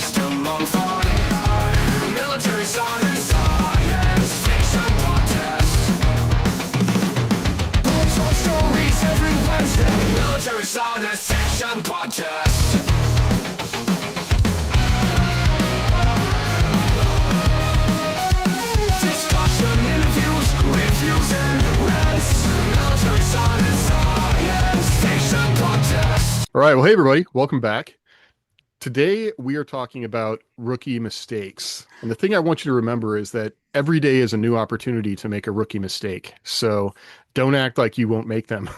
just among fun. Military science, fiction contest. Books or stories every Wednesday. Military science fiction contest. Discussion, interviews, reviews, and rants. Military science fiction contest. All right. Well, hey, everybody. Welcome back. Today, we are talking about rookie mistakes. And the thing I want you to remember is that every day is a new opportunity to make a rookie mistake. So don't act like you won't make them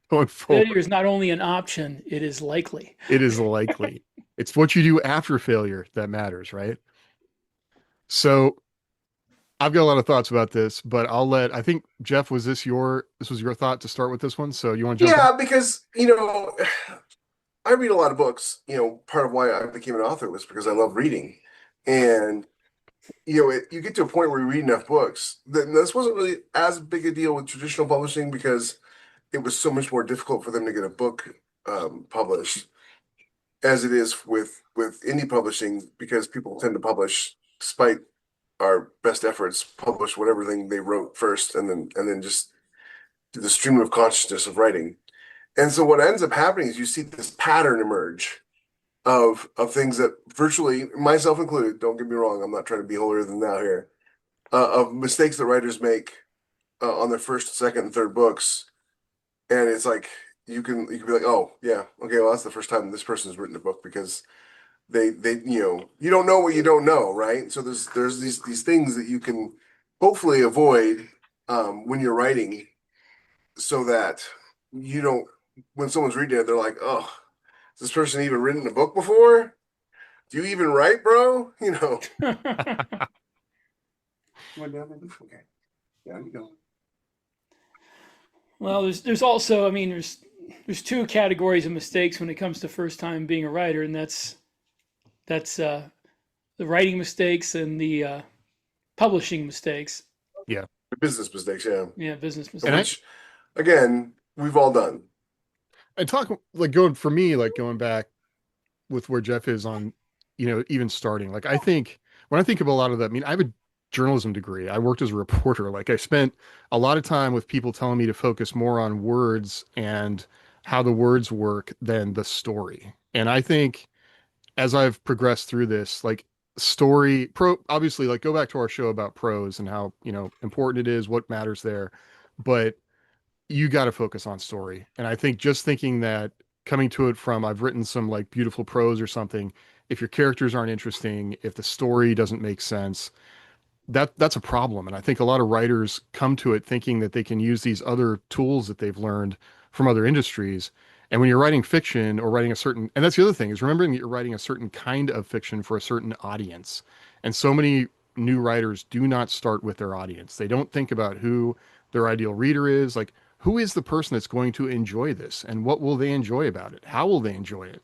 going forward. Failure is not only an option, it is likely. It is likely. It's what you do after failure that matters, right? So I've got a lot of thoughts about this, but I think, Jeff, this was your thought to start with this one? So you want to jump in? Yeah, because, I read a lot of books. Part of why I became an author was because I love reading. And, you get to a point where you read enough books. This wasn't really as big a deal with traditional publishing because it was so much more difficult for them to get a book published as it is with indie publishing, because people tend to publish, despite our best efforts, publish whatever thing they wrote first and then just do the stream of consciousness of writing. And so what ends up happening is you see this pattern emerge of things that virtually, myself included, don't get me wrong, I'm not trying to be holier than thou here, of mistakes that writers make on their first, second, and third books. And it's like, you can be like, oh yeah, okay, well, that's the first time this person's written a book, because they you don't know what you don't know, right? So there's these things that you can hopefully avoid when you're writing, so that you don't, when someone's reading it, they're like, oh, has this person even written a book before? Do you even write, bro? Well, Okay. Yeah, you go. there's also, there's two categories of mistakes when it comes to first time being a writer, and that's the writing mistakes and the publishing mistakes. Yeah. Business mistakes, yeah. Yeah, business mistakes. Which, again, we've all done. And going back with where Jeff is on, even starting, like, when I think of a lot of that, I have a journalism degree. I worked as a reporter. Like, I spent a lot of time with people telling me to focus more on words and how the words work than the story. And I think as I've progressed through this, like, obviously, like, go back to our show about prose and how, important it is, what matters there. But you got to focus on story. And I think just thinking that, coming to it from, I've written some like beautiful prose or something, if your characters aren't interesting, if the story doesn't make sense, that's a problem. And I think a lot of writers come to it thinking that they can use these other tools that they've learned from other industries. And when you're writing fiction or writing and that's the other thing, is remembering that you're writing a certain kind of fiction for a certain audience. And so many new writers do not start with their audience. They don't think about who their ideal reader is. Like, who is the person that's going to enjoy this, and what will they enjoy about it? How will they enjoy it?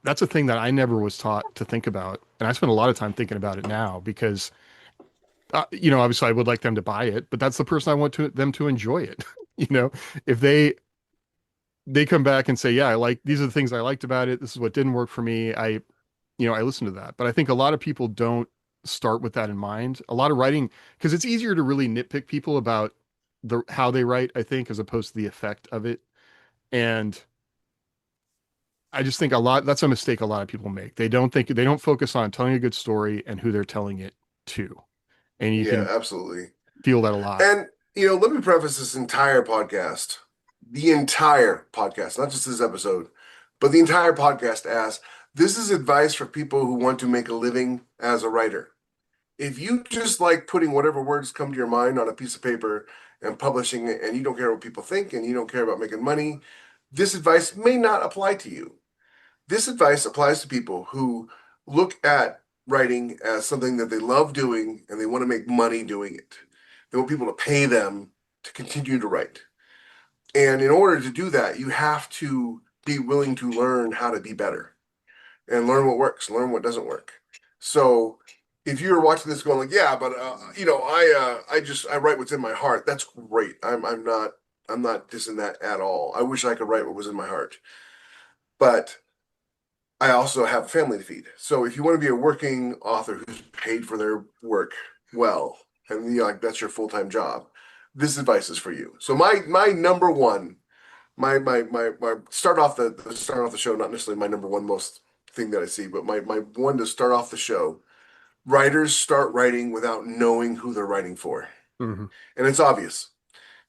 That's a thing that I never was taught to think about. And I spend a lot of time thinking about it now, because, obviously I would like them to buy it, but that's the person I want them to enjoy it. If they come back and say, yeah, these are the things I liked about it, this is what didn't work for me, I listen to that. But I think a lot of people don't start with that in mind. A lot of writing, because it's easier to really nitpick people about how they write, I think, as opposed to the effect of it. And I just think that's a mistake a lot of people make. They don't focus on telling a good story and who they're telling it to. And you can absolutely feel that a lot. And, let me preface this entire podcast, not just this episode, but the entire podcast, as this is advice for people who want to make a living as a writer. If you just like putting whatever words come to your mind on a piece of paper and publishing it, and you don't care what people think, and you don't care about making money, this advice may not apply to you. This advice applies to people who look at writing as something that they love doing, and they want to make money doing it. They want people to pay them to continue to write. And in order to do that, you have to be willing to learn how to be better and learn what works, learn what doesn't work. So if you're watching this going like, yeah, but I write what's in my heart, that's great. I'm not dissing that at all. I wish I could write what was in my heart. But I also have a family to feed. So if you want to be a working author who's paid for their work well, and like that's your full-time job, this advice is for you. So my number one, my start off the show, not necessarily my number one most thing that I see, but my one to start off the show. Writers start writing without knowing who they're writing for. Hmm. And it's obvious.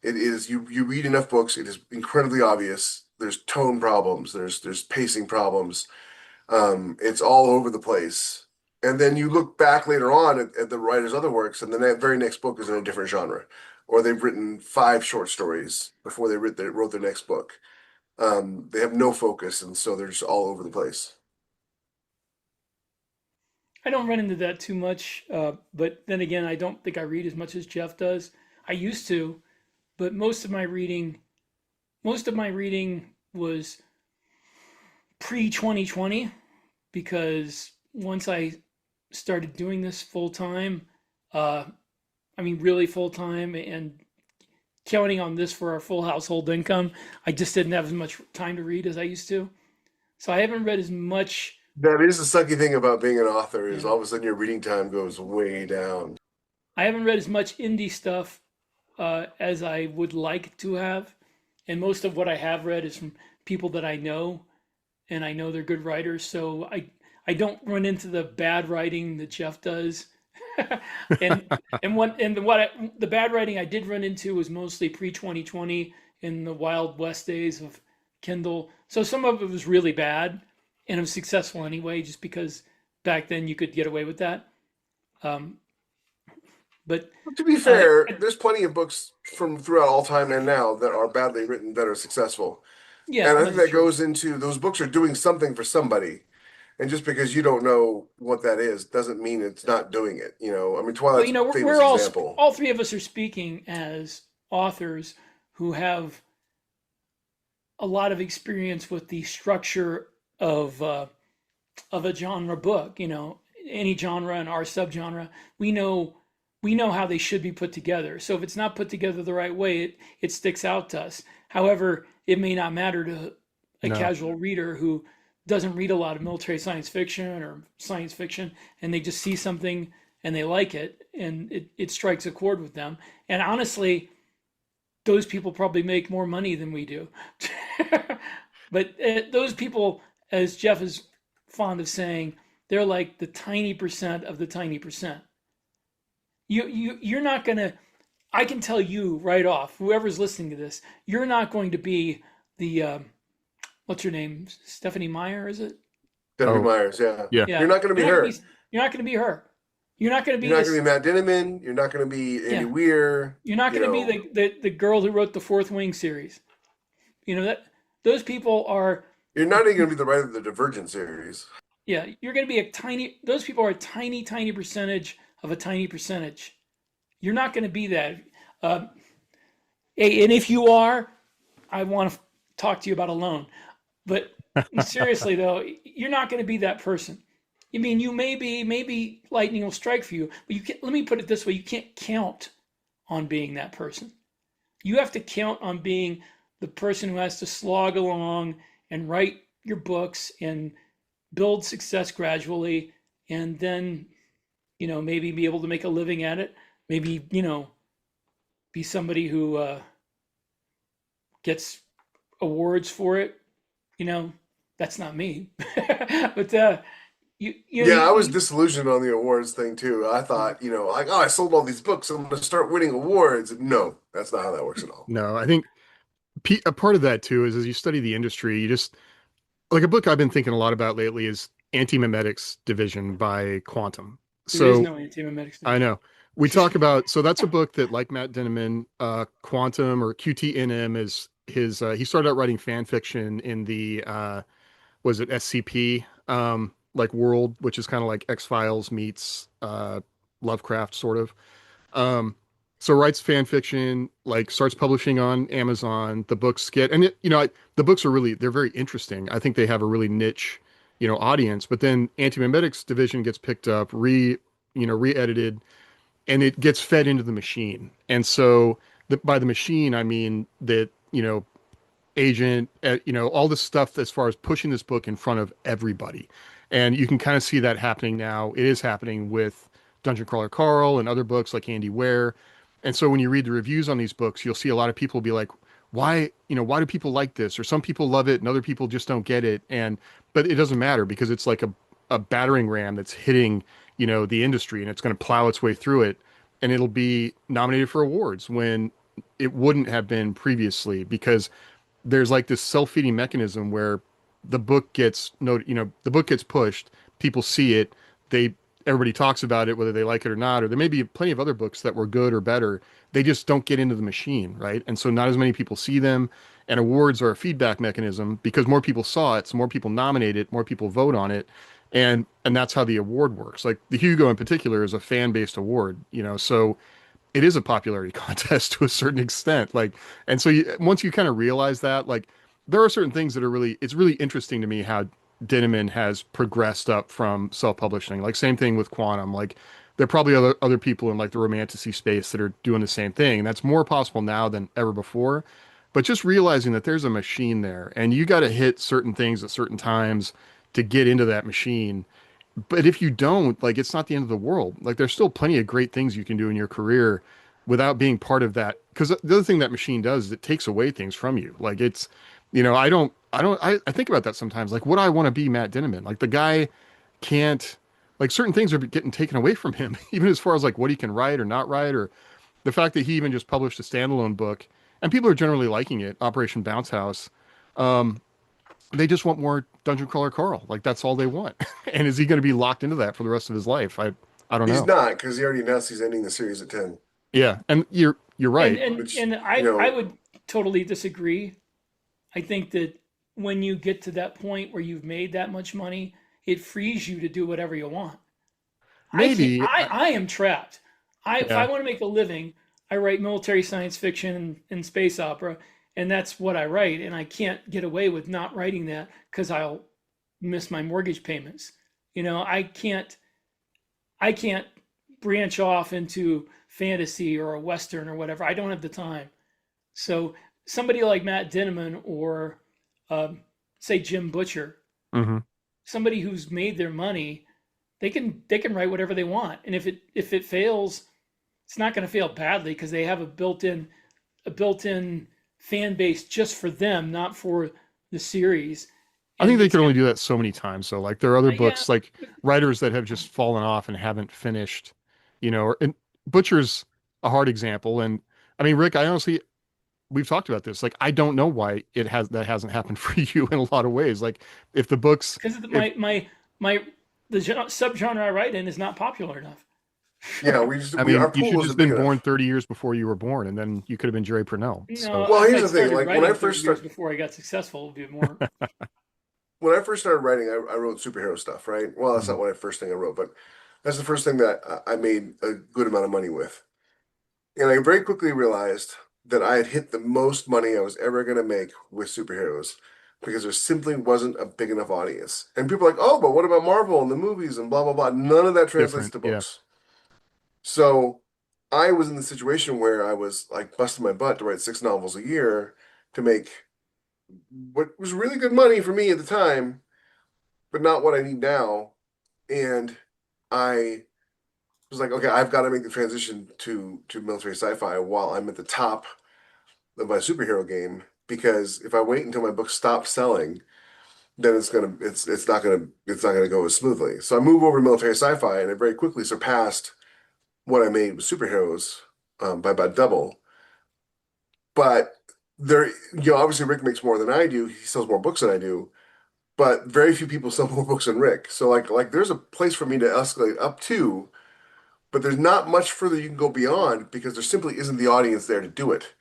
It is you read enough books, it is incredibly obvious. There's tone problems, there's pacing problems. It's all over the place. And then you look back later on at the writer's other works, and the very next book is in a different genre, or they've written five short stories before wrote their next book. They have no focus, and so they're just all over the place. I don't run into that too much, but then again, I don't think I read as much as Jeff does. I used to, but most of my reading was pre 2020 because once I started doing this full time, uh, I mean, really full time and counting on this for our full household income, I just didn't have as much time to read as I used to. So I haven't read as much. That is the sucky thing about being an author is Yeah, all of a sudden your reading time goes way down. I haven't read as much indie stuff as I would like to have, and most of what I have read is from people that I know, and I know they're good writers. So I don't run into the bad writing that Jeff does. and the bad writing I did run into was mostly pre 2020 in the Wild West days of Kindle. So some of it was really bad, and it was successful anyway, just because back then you could get away with that. Um, but To be uh, fair, there's plenty of books from throughout all time and now that are badly written that are successful. yeah, And I think that's that true. goes into those books are doing something for somebody. And just because you don't know what that is doesn't mean it's not doing it. I mean, Well, Twilight's a famous we're example. all three of us are speaking as authors who have a lot of experience with the structure of uh, of a genre book. Any genre and our subgenre, we know we know how they should be put together. So if it's not put together the right way, it sticks out to us. However, it may not matter to a No. casual reader who doesn't read a lot of military science fiction or science fiction, and they just see something and they like it, and it strikes a chord with them. And honestly, those people probably make more money than we do. But those people, as Jeff is fond of saying, they're like the tiny percent of the tiny percent. You're not gonna. I can tell you right off, whoever's listening to this, you're not going to be the what's her name, Stephanie Meyer, is it? Stephanie Oh, Myers, yeah. yeah. Yeah, You're not going to you're be not gonna be her. you're not gonna be her. You're not gonna You're be not going to this. be Matt Dinniman. You're not going to be Andy Yeah, Weir. you're not You gonna be know, the girl who wrote the Fourth Wing series. That those people are. you're not even going to be the writer of the Divergent series. Yeah, you're going to be a tiny, those people are a tiny, tiny percentage of a tiny percentage. You're not going to be that. Uh, and if you are, I want to talk to you about a loan. But seriously, though, you're not going to be that person. I mean, you may be, maybe lightning will strike for you, but you can't, let me put it this way, you can't count on being that person. You have to count on being the person who has to slog along and write your books and build success gradually, and then maybe be able to make a living at it. Maybe be somebody who gets awards for it. you know that's not me. But Yeah, I was disillusioned on the awards thing too. I thought, like, oh, I sold all these books. I'm going to start winning awards. No, that's not how that works at all. No, I think a part of that too is as you study the industry, you just like a book I've been thinking a lot about lately is Anti-Memetics Division by Quantum. there is So no anti-memetics I division. know we talk about, so that's a book that like Matt Dinniman, Quantum or QTNM is his, he started out writing fan fiction in the, was it SCP, like world, which is kind of like X-Files meets, Lovecraft sort of. Um, so writes fan fiction, like starts publishing on Amazon. The books get, and the books are really, they're very interesting. I think they have a really niche, audience. But then Anti-Memetics Division gets picked up, re-edited, and it gets fed into the machine. And so by the machine, I mean that, agent, all this stuff as far as pushing this book in front of everybody. And you can kind of see that happening now. It is happening with Dungeon Crawler Carl and other books like Andy Ware. And so when you read the reviews on these books, you'll see a lot of people be like, why do people like this? Or some people love it and other people just don't get it. But it doesn't matter because it's like a battering ram that's hitting, the industry, and it's going to plow its way through it. And it'll be nominated for awards when it wouldn't have been previously, because there's like this self-feeding mechanism where the book gets pushed, people see it, everybody talks about it, whether they like it or not, or there may be plenty of other books that were good or better. They just don't get into the machine, right? And so not as many people see them. And awards are a feedback mechanism because more people saw it, so more people nominate it, more people vote on it. And that's how the award works. Like the Hugo in particular is a fan-based award, so it is a popularity contest to a certain extent. Like, and so once you kind of realize that, like, there are certain things that it's really interesting to me how Dinniman has progressed up from self-publishing. Like, same thing with Quantum. Like, there are probably other people in like the romantasy space that are doing the same thing. And that's more possible now than ever before. But just realizing that there's a machine there and you got to hit certain things at certain times to get into that machine. But if you don't, like, it's not the end of the world. Like, there's still plenty of great things you can do in your career without being part of that. Because the other thing that machine does is it takes away things from you. Like, I think about that sometimes. Like, would I want to be Matt Dinniman? Like, the guy can't, like, certain things are getting taken away from him, even as far as like what he can write or not write, or the fact that he even just published a standalone book and people are generally liking it, Operation Bounce House. Um, they just want more Dungeon Crawler Carl. Like, that's all they want. And is he going to be locked into that for the rest of his life? I don't He's know. not, because he already announced he's ending the series at 10. Yeah, and you're And right. and Which, and I would totally disagree. I think that when you get to that point where you've made that much money, it frees you to do whatever you want. I can't. Maybe. I am trapped. If I Yeah. want to make a living, I write military science fiction and space opera, and that's what I write. And I can't get away with not writing that because I'll miss my mortgage payments. I can't branch off into fantasy or a western or whatever. I don't have the time. So somebody like Matt Dinniman or say Jim Butcher, Hmm. somebody who's made their money, they can write whatever they want. And if it fails, it's not going to fail badly because they have a built-in fan base just for them, not for the series. I think And they it's can only gonna, do that so many times. So, like, there are other yeah, books, like writers that have just fallen off and haven't finished, and Butcher's a hard example. And I mean, Rick, I honestly, we've talked about this. Like, I don't know why that hasn't happened for you in a lot of ways. Like, if the books, because if my the subgenre I write in is not popular enough. yeah, I our mean, you pool should just wasn't big been born enough. 30 years before you were born, and then you could have been Jerry Purnell. No, So, Well, if here's I'd the thing. started Like writing 30 years before I got successful, it would be more. when I first started writing, I wrote superhero stuff, right? Well, that's mhm. not what the first thing I wrote, but that's the first thing that I made a good amount of money with. And I very quickly realized that I had hit the most money I was ever going to make with superheroes because there simply wasn't a big enough audience. And people are like, oh, but what about Marvel and the movies and blah, blah, blah. None of that translates Different. to Yeah. books. So I was in the situation where I was like busting my butt to write 6 novels a year to make what was really good money for me at the time, but not what I need now. And I was like, okay, I've got to make the transition to military sci-fi while I'm at the top of my superhero game, because if I wait until my book stops selling, then it's not gonna go as smoothly. So I move over to military sci-fi, and I very quickly surpassed what I made with superheroes by about double. But there, obviously Rick makes more than I do. He sells more books than I do, but very few people sell more books than Rick. So like there's a place for me to escalate up to, but there's not much further you can go beyond because there simply isn't the audience there to do it.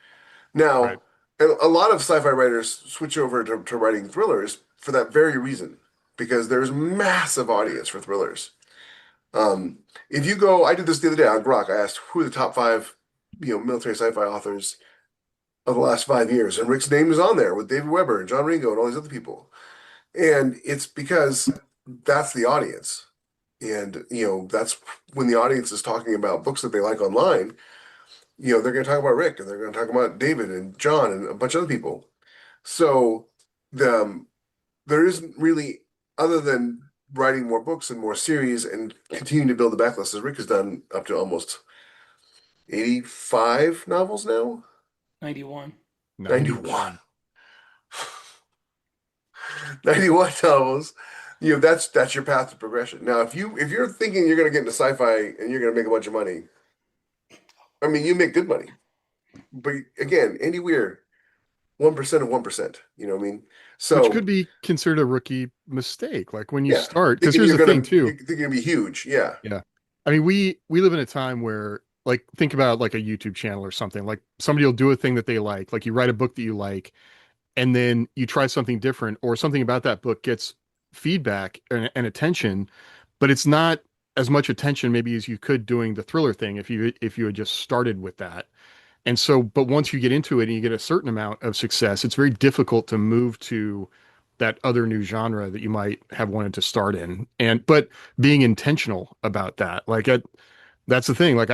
Right. Now, and a lot of sci-fi writers switch over to writing thrillers for that very reason, because there's massive audience for thrillers. Um, if you go, I did this the other day on Grok. I asked who are the top five, military sci-fi authors of the last 5 years, and Rick's name is on there with David Weber and John Ringo and all these other people. And it's because that's the audience. And, that's when the audience is talking about books that they like online, they're going to talk about Rick and they're going to talk about David and John and a bunch of other people. So the there isn't really, other than writing more books and more series and continuing to build the backlist, as Rick has done up to almost 85 novels now. 91. 91. 91 novels. That's your path to progression. Now, if you're thinking you're going to get into sci-fi and you're going to make a bunch of money, I mean, you make good money. But again, Andy Weir, 1% of 1%. You know what I mean? Which So could be considered a rookie mistake. Like when you yeah, start, because thinking here's you're the thing gonna too. you think you're gonna be huge. Yeah. Yeah. I mean, we live in a time where like think about like a YouTube channel or something. Like somebody will do a thing that they like you write a book that you like, and then you try something different or something about that book gets feedback and attention, but it's not as much attention maybe as you could doing the thriller thing if you had just started with that. And so, but once you get into it and you get a certain amount of success, it's very difficult to move to that other new genre that you might have wanted to start in. And but being intentional about that, that's the thing. Like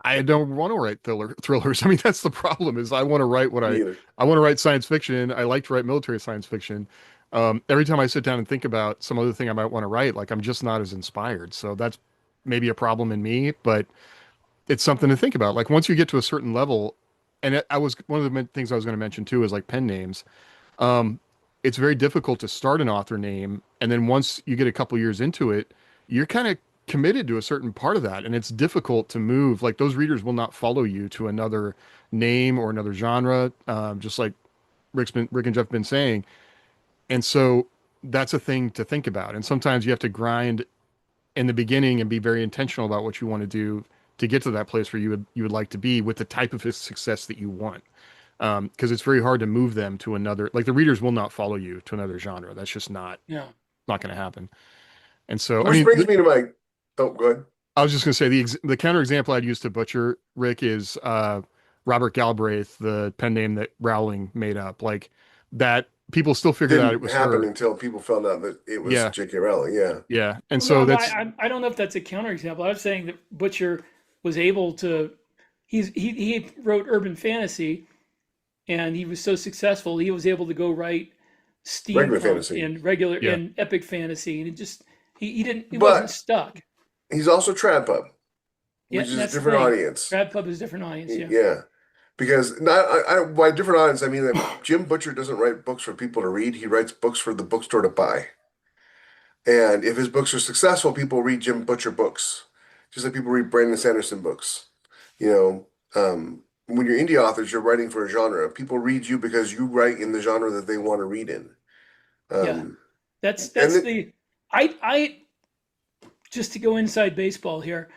I don't want to write thrillers. I mean, that's the problem is I want to write what Me either. I want to write science fiction. I like to write military science fiction. Every time I sit down and think about some other thing I might want to write, like I'm just not as inspired. So that's maybe a problem in me, but it's something to think about. Like once you get to a certain level, and I was one of the things I was going to mention too is like pen names. Um, it's very difficult to start an author name, and then once you get a couple years into it, you're kind of committed to a certain part of that, and it's difficult to move. Like those readers will not follow you to another name or another genre, just like Rick and Jeff have been saying. And so that's a thing to think about. And sometimes you have to grind in the beginning and be very intentional about what you want to do to get to that place where you would like to be with the type of success that you want. Because it's very hard to move them to another. Like the readers will not follow you to another genre. That's just Yeah. not going to happen. And so, I Which mean, brings me to my, oh, go ahead. I was just going to say the counter example I'd use to butcher Rick is Robert Galbraith, the pen name that Rowling made up. Like that, people still figured out it Didn't was happen her. until people found out that it was Yeah, J.K. Rowling. Yeah. yeah. And Well, no, so but that's I don't know if that's a counterexample. I was saying that Butcher was able to. He wrote urban fantasy, and he was so successful. He was able to go write Regular steampunk fantasy. and regular yeah. and epic fantasy, and it just he wasn't But stuck. he's also Trad Pub, Yeah, which and is a that's the different thing. audience. Rad Pub is a different audience. Yeah, Yeah. Because not by different audience, I mean that Jim Butcher doesn't write books for people to read. He writes books for the bookstore to buy. And if his books are successful, people read Jim Butcher books, just like people read Brandon Sanderson books. When you're indie authors, you're writing for a genre. People read you because you write in the genre that they want to read in. yeah. Um, and That's the I just to go inside baseball here.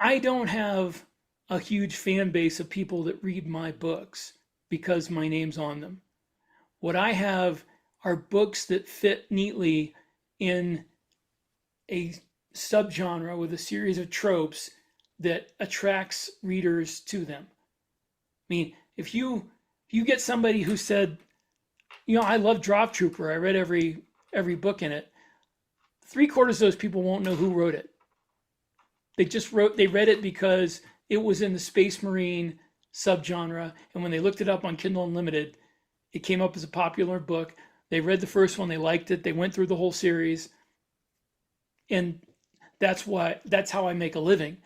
I don't have a huge fan base of people that read my books because my name's on them. What I have are books that fit neatly in a subgenre with a series of tropes that attracts readers to them. I mean, if you get somebody who said, I love Drop Trooper, I read every book in it. 3/4 of those people won't know who wrote it. They read it because it was in the Space Marine subgenre, and when they looked it up on Kindle Unlimited, it came up as a popular book. They read the first one, they liked it, they went through the whole series, and that's how I make a living.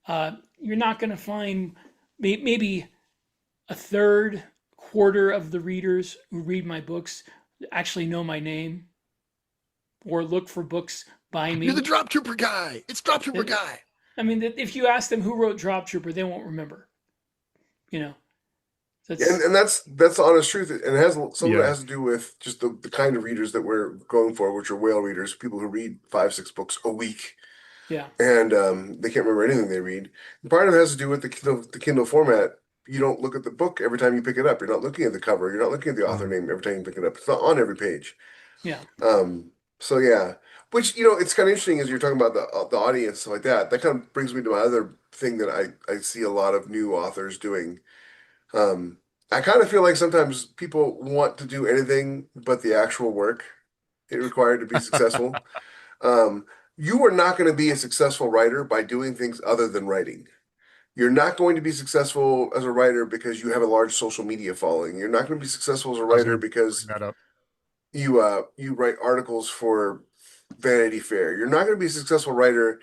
You're not going to find maybe a third, quarter of the readers who read my books actually know my name or look for books by you're the me. Drop Trooper guy. It's Drop Trooper guy. I mean, if you ask them who wrote Drop Trooper, they won't remember. You know, that's and that's the honest truth. And it has some of it Yeah. has to do with just the kind of readers that we're going for, which are whale readers, people who read 5, 6 books a week. yeah, And they can't remember anything they read. And part of it has to do with the Kindle format. You don't look at the book every time you pick it up. You're not looking at the cover. You're not looking at the author Mhm. name every time you pick it up. It's not on every page. yeah, So yeah, which it's kind of interesting as you're talking about the audience stuff like that. That kind of brings me to my other thing that I see a lot of new authors doing. Um, I kind of feel like sometimes people want to do anything but the actual work it required to be successful. Um, you are not going to be a successful writer by doing things other than writing. You're not going to be successful as a writer because you have a large social media following. You're not going to be successful as a I was writer going to bring because that up. you write articles for Vanity Fair. You're not going to be a successful writer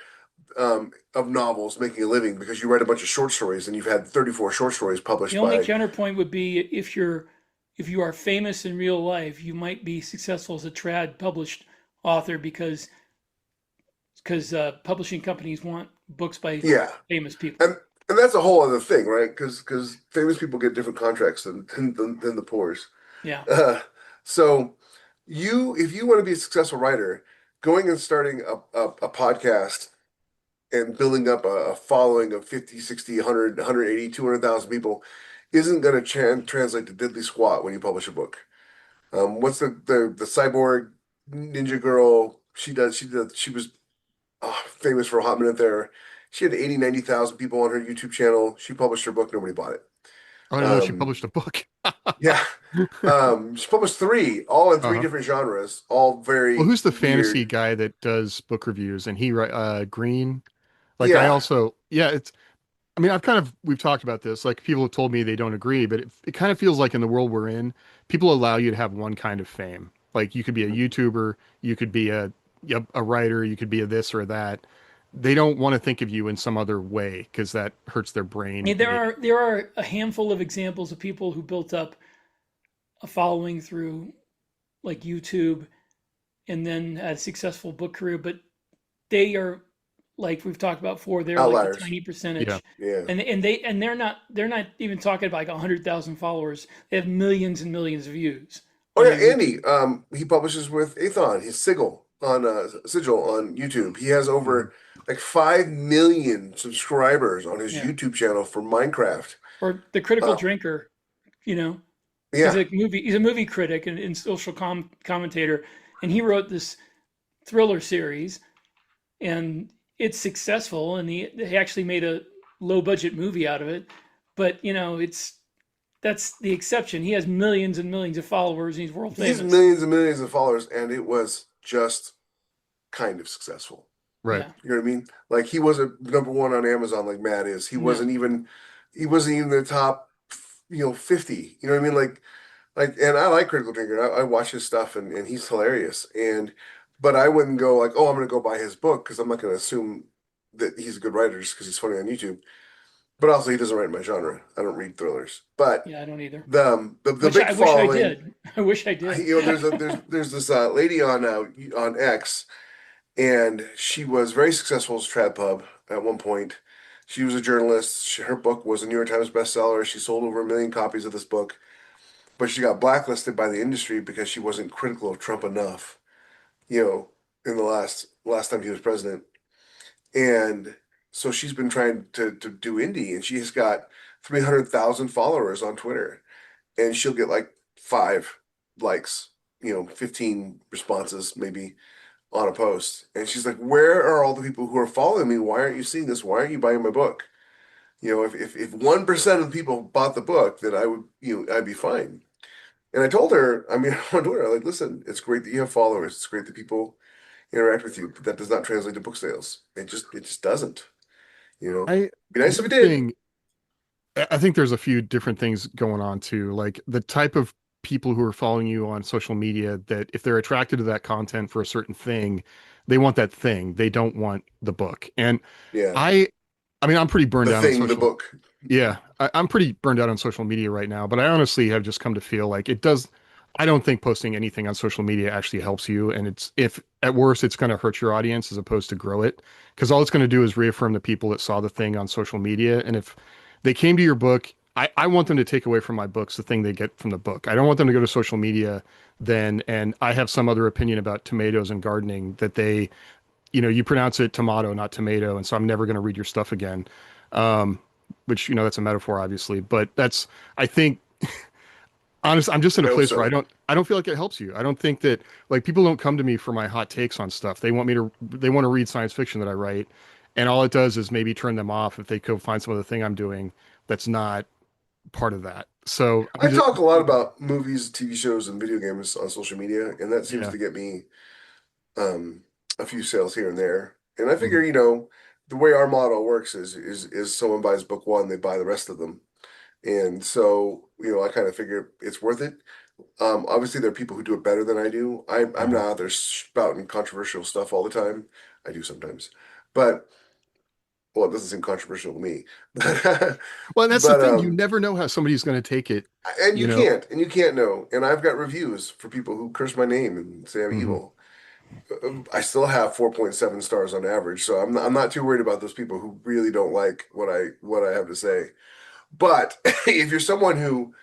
of novels making a living because you write a bunch of short stories and you've had 34 short stories The published only by. counterpoint would be if you are famous in real life, you might be successful as a trad published author because publishing companies want books by Yeah. famous people. And that's a whole other thing, right? Because famous people get different contracts than the poor's. Yeah. Uh, so if you want to be a successful writer, going and starting a podcast and building up a following of 50, 60, 100, 180, 200,000 people isn't going to translate to diddly squat when you publish a book. What's the cyborg ninja girl? She was famous for a hot minute there. She had 80, 90,000 people on her YouTube channel. She published her book. Nobody bought it. I didn't know she Um, published a book. yeah. She published three, all in three Uh-huh. different genres, all Well, very who's the fantasy weird. guy that does book reviews and he write Green? Like I Yeah. also, yeah, it's I mean, we've talked about this. Like people have told me they don't agree, but it kind of feels like in the world we're in, people allow you to have one kind of fame. Like you could be a YouTuber, you could be a writer, you could be a this or that. They don't want to think of you in some other way because that hurts their brain, maybe. There are a handful of examples of people who built up a following through like YouTube and then had a successful book career, but they are like we've talked about before, they're like the Outliers. tiny Yeah. percentage. Yeah. And they're not even talking about like 100,000 followers. They have millions and millions of views Oh on their yeah, YouTube. Andy. He publishes with Athon, his Sigil on YouTube. He has Mhm. over like 5 million subscribers on his Yeah. YouTube channel for Minecraft. Or the critical Uh, drinker, you know, yeah. he's a movie critic and social commentator, and he wrote this thriller series, and it's successful, and he actually made a low budget movie out of it. But that's the exception. He has millions and millions of followers, and he's world He has famous. millions and millions of followers, and it was just kind of successful. Right. Yeah. You know what I mean? Like he wasn't number one on Amazon like Matt is. No. He wasn't even the top, 50. You know what I mean? And I like Critical Drinker. I watch his stuff and he's hilarious. But I wouldn't go like, oh, I'm gonna go buy his book because I'm not gonna assume that he's a good writer just because he's funny on YouTube. But also he doesn't write my genre. I don't read thrillers. But Yeah, I don't either. the Which big I wish I following, did. I wish I did. there's this lady on X, and she was very successful as trad pub at one point. She was a journalist. Her book was a New York Times bestseller. She sold over 1 million copies of this book, but she got blacklisted by the industry because she wasn't critical of Trump enough, you know, in the last time he was president. And so she's been trying to do indie, and she's got 300,000 followers on Twitter, and she'll get like 5 likes, 15 responses maybe on a post. And she's like, "Where are all the people who are following me? Why aren't you seeing this? Why aren't you buying my book? If 1% of the people bought the book, then I would, I'd be fine." And I told her, I mean, on Twitter, like, listen, it's great that you have followers. It's great that people interact with you, but that does not translate to book sales. It just doesn't, you know. I Be nice if it one did. thing I think there's a few different things going on too. Like the type of people who are following you on social media that if they're attracted to that content for a certain thing, they want that thing. They don't want the book. And Yeah. I I mean, I'm pretty burned The out on thing, the social. book. Yeah, I'm pretty burned out on social media right now, but I honestly have just come to feel like it does. I don't think posting anything on social media actually helps you. And it's, if at worst, it's going to hurt your audience as opposed to grow it. Because all it's going to do is reaffirm the people that saw the thing on social media. And if they came to your book, I want them to take away from my books the thing they get from the book. I don't want them to go to social media then and I have some other opinion about tomatoes and gardening that they, you pronounce it tomato, not tomato. And so I'm never going to read your stuff again. Um, which, that's a metaphor, obviously, but I think, honest, I'm just in I a hope place where so. I don't feel like it helps you. I don't think that, like, people don't come to me for my hot takes on stuff. They want to read science fiction that I write. And all it does is maybe turn them off if they go find some other thing I'm doing that's not part of that. So I talk a lot about movies, TV shows, and video games on social media, and that seems yeah. to get me um, a few sales here and there. And I figure, Mhm. the way our model works is someone buys book one, they buy the rest of them. And so, I kind of figure it's worth it. Obviously there are people who do it better than I do. I'm Mhm. not out there spouting controversial stuff all the time. I do sometimes. But well, it doesn't seem controversial to me. Well, and that's the But thing. You never know how somebody's going to take it, and you know? you can't know. And I've got reviews for people who curse my name and say I'm Mhm. evil. I still have 4.7 stars on average, so I'm not too worried about those people who really don't like what I have to say. But if you're someone who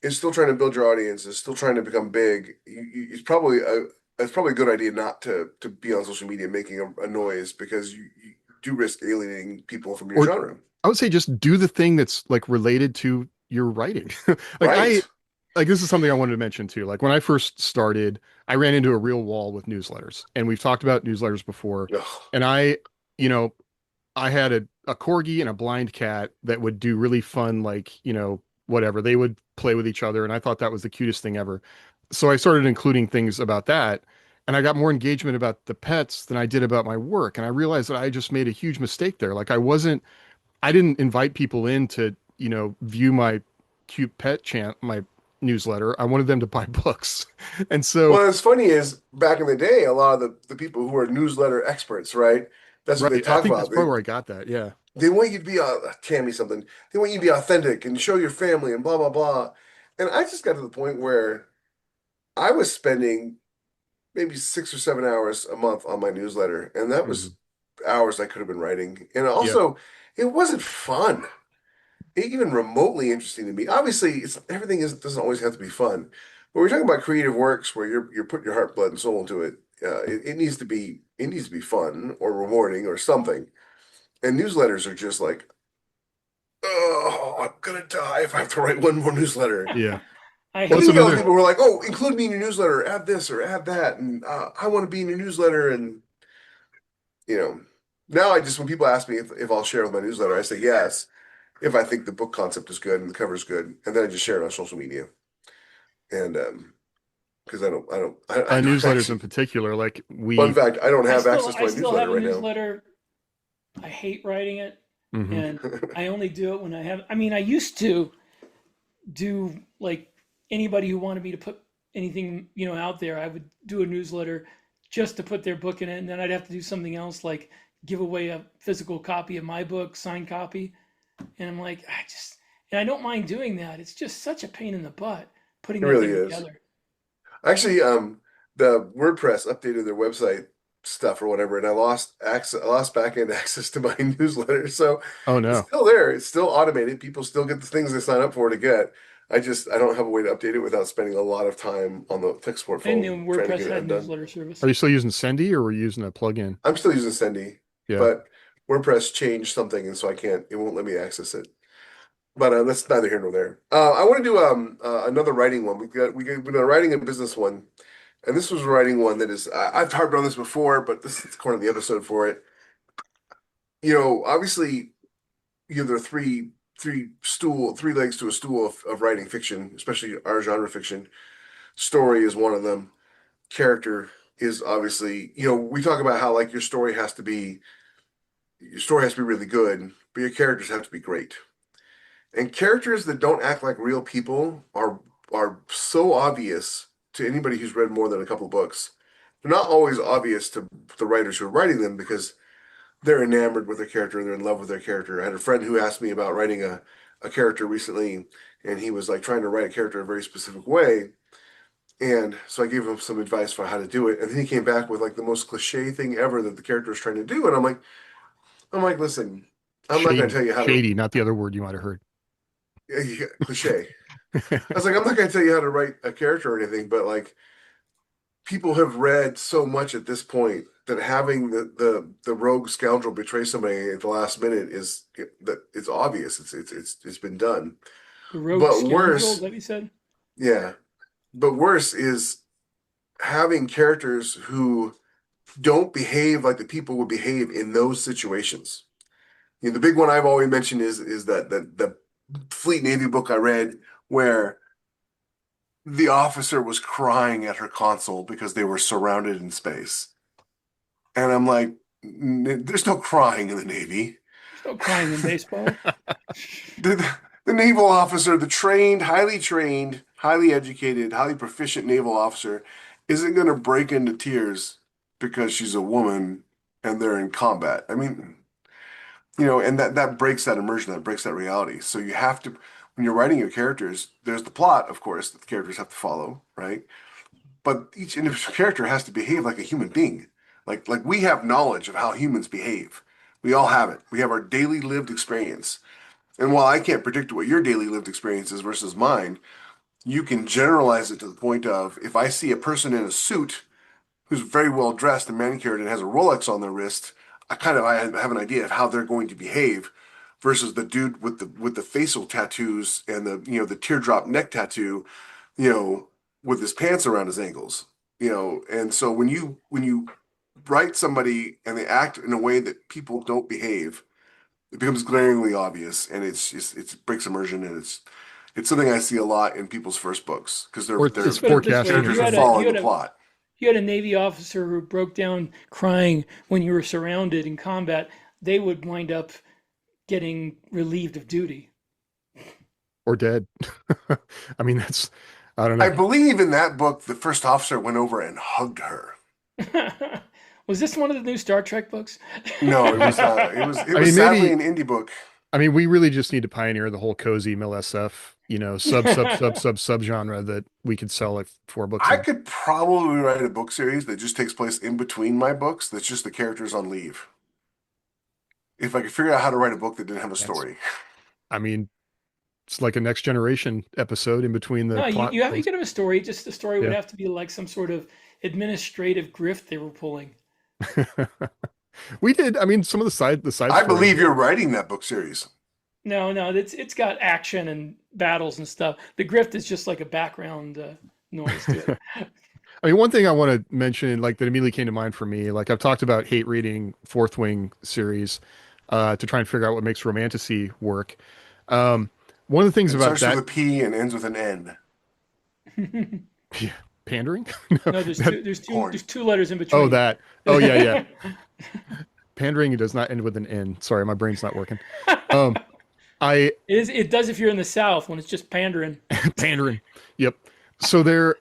is still trying to build your audience, is still trying to become big, it's probably a good idea not to be on social media making a noise because you do risk alienating people from your Or genre. I would say just do the thing that's like related to your writing. Like Right. this is something I wanted to mention too. Like when I first started, I ran into a real wall with newsletters, and we've talked about newsletters before. Ugh. And you know, I had a corgi and a blind cat that would do really fun, like, whatever. They would play with each other, and I thought that was the cutest thing ever. So I started including things about that, and I got more engagement about the pets than I did about my work. And I realized that I just made a huge mistake there. Like I didn't invite people in to, view my cute pet chant, my newsletter. I wanted them to buy books. And so, Well, what's funny is back in the day, a lot of the people who are newsletter experts, right? That's what they right, I talk think that's about. probably where I got that. Yeah. They want you to be Tammy something. They want you to be authentic and show your family and blah blah blah. And I just got to the point where I was spending maybe 6 or 7 hours a month on my newsletter, and that was Mhm. hours I could have been writing. And Yeah. also, it wasn't fun, even remotely interesting to me. Obviously, it's everything is doesn't always have to be fun. But we're talking about creative works where you're putting your heart, blood, and soul into it. It needs to be fun or rewarding or something. And newsletters are just like, oh, I'm gonna die if I have to write one more newsletter. Yeah. I Well, And it's then hate you got other another, people people. who are like, oh, include me in your newsletter, add this or add that, and I want to be in your newsletter. And you know, now I just when people ask me if I'll share with my newsletter, I say yes if I think the book concept is good and the cover is good, and then I just share it on social media. And because I don't newsletters in actually. particular, like Fun we, fact, I don't have access to I my still newsletter have a right now. newsletter. I hate writing it, Mhm. and I only do it when I have. I mean, I used to do like anybody who wanted me to put anything out there. I would do a newsletter just to put their book in it, and then I'd have to do something else like give away a physical copy of my book, signed copy. And I'm like, and I don't mind doing that. It's just such a pain in the butt putting It that really thing is. together. Actually, the WordPress updated their website stuff or whatever, and I lost back end access to my newsletter. So Oh it's no. still there. It's still automated. People still get the things they sign up for to get. I don't have a way to update it without spending a lot of time on the tech support I didn't know phone trying to WordPress get it had undone. newsletter Are service. you still using Sendy, or were you using a plugin? I'm still using Sendy, Yeah. but WordPress changed something, and so it won't let me access it. But that's neither here nor there. I want to do another writing one. We've been writing a business one, and this was writing one that is I've harped on this before, but this is kind of the episode for it. Obviously, there are three legs to a stool of writing fiction, especially our genre fiction. Story is one of them. Character is obviously, we talk about how like your story has to be really good, but your characters have to be great. And characters that don't act like real people are so obvious to anybody who's read more than a couple books. They're not always obvious to the writers who are writing them because they're enamored with their character, they're in love with their character. I had a friend who asked me about writing a character recently, and he was like trying to write a character a very specific way. And so I gave him some advice for how to do it. And then he came back with like the most cliche thing ever that the character is trying to do. And I'm like, listen, I'm not going to Shady. tell you how to Shady, not the other word you might have heard. cliche. I was like, I'm not going to tell you how to write a character or anything, but like people have read so much at this point that having the rogue scoundrel betray somebody at the last minute is that it's obvious. It's been done. The rogue But scoundrel, is worse, that what you said? yeah. But worse is having characters who don't behave like the people would behave in those situations. The big one I've always mentioned is that the Fleet Navy book I read where the officer was crying at her console because they were surrounded in space. And I'm like, There's no crying in the Navy. There's no crying in baseball. The naval officer, the trained, highly educated, highly proficient naval officer, isn't going to break into tears because she's a woman and they're in combat. I mean, and that breaks that immersion, that breaks that reality. So you have to, when you're writing your characters, there's the plot, of course, that the characters have to follow, right? But each individual character has to behave like a human being. Like we have knowledge of how humans behave. We all have it. We have our daily lived experience. And while I can't predict what your daily lived experience is versus mine, you can generalize it to the point of if I see a person in a suit who's very well dressed and manicured and has a Rolex on their wrist, I have an idea of how they're going to behave versus the dude with the facial tattoos and the teardrop neck tattoo, you know, with his pants around his ankles. And so when you write somebody and they act in a way that people don't behave, it becomes glaringly obvious, and it breaks immersion, and it's something I see a lot in people's first books because Or they're it's Put it this way: if forecasting. characters are following the plot. you had a Navy officer who broke down crying when you were surrounded in combat, they would wind up getting relieved of duty. Or dead. I mean, I don't I know. believe in that book, the first officer went over and hugged her. Was this one of the new Star Trek books? No, it was it I was mean, sadly maybe, an indie book. I mean, we really just need to pioneer the whole cozy MILSF, sub genre that we could sell like 4 books I in. could probably write a book series that just takes place in between my books. That's just the characters on leave. If I could figure out how to write a book that didn't have a That's, story. I mean, it's like a next generation episode in between the No, plot you things. could have a story. Just the story would Yeah. have to be like some sort of administrative grift they were pulling. We did. I mean, some of the side I stories. believe you're writing that book series. No, it's got action and battles and stuff. The grift is just like a background noise to it. I mean, one thing I want to mention, like that immediately came to mind for me, like I've talked about hate reading Fourth Wing series to try and figure out what makes romanticy work. Um, one of the things It about starts with that a P and ends with an N. yeah, pandering? No, No, there's that, Porn. two letters in oh, between. that. Oh, yeah, yeah. Pandering does not end with an N. Sorry, my brain's not working. Um, I It does if you're in the South when it's just pandering. pandering. Yep. So there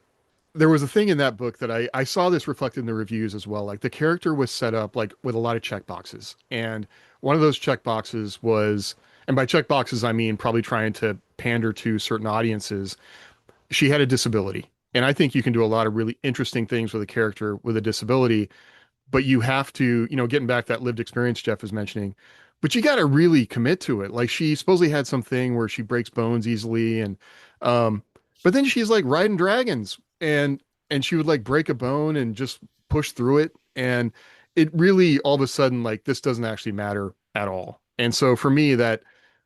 was a thing in that book that I saw this reflected in the reviews as well. Like the character was set up like with a lot of check boxes. And one of those check boxes was, and by check boxes, I mean probably trying to pander to certain audiences. She had a disability. And I think you can do a lot of really interesting things with a character with a disability, but you have to, getting back that lived experience Jeff was mentioning, but you got to really commit to it. Like she supposedly had something where she breaks bones easily, and um, but then she's like riding dragons, and she would like break a bone and just push through it, and it really all of a sudden like this doesn't actually matter at all. And so for me,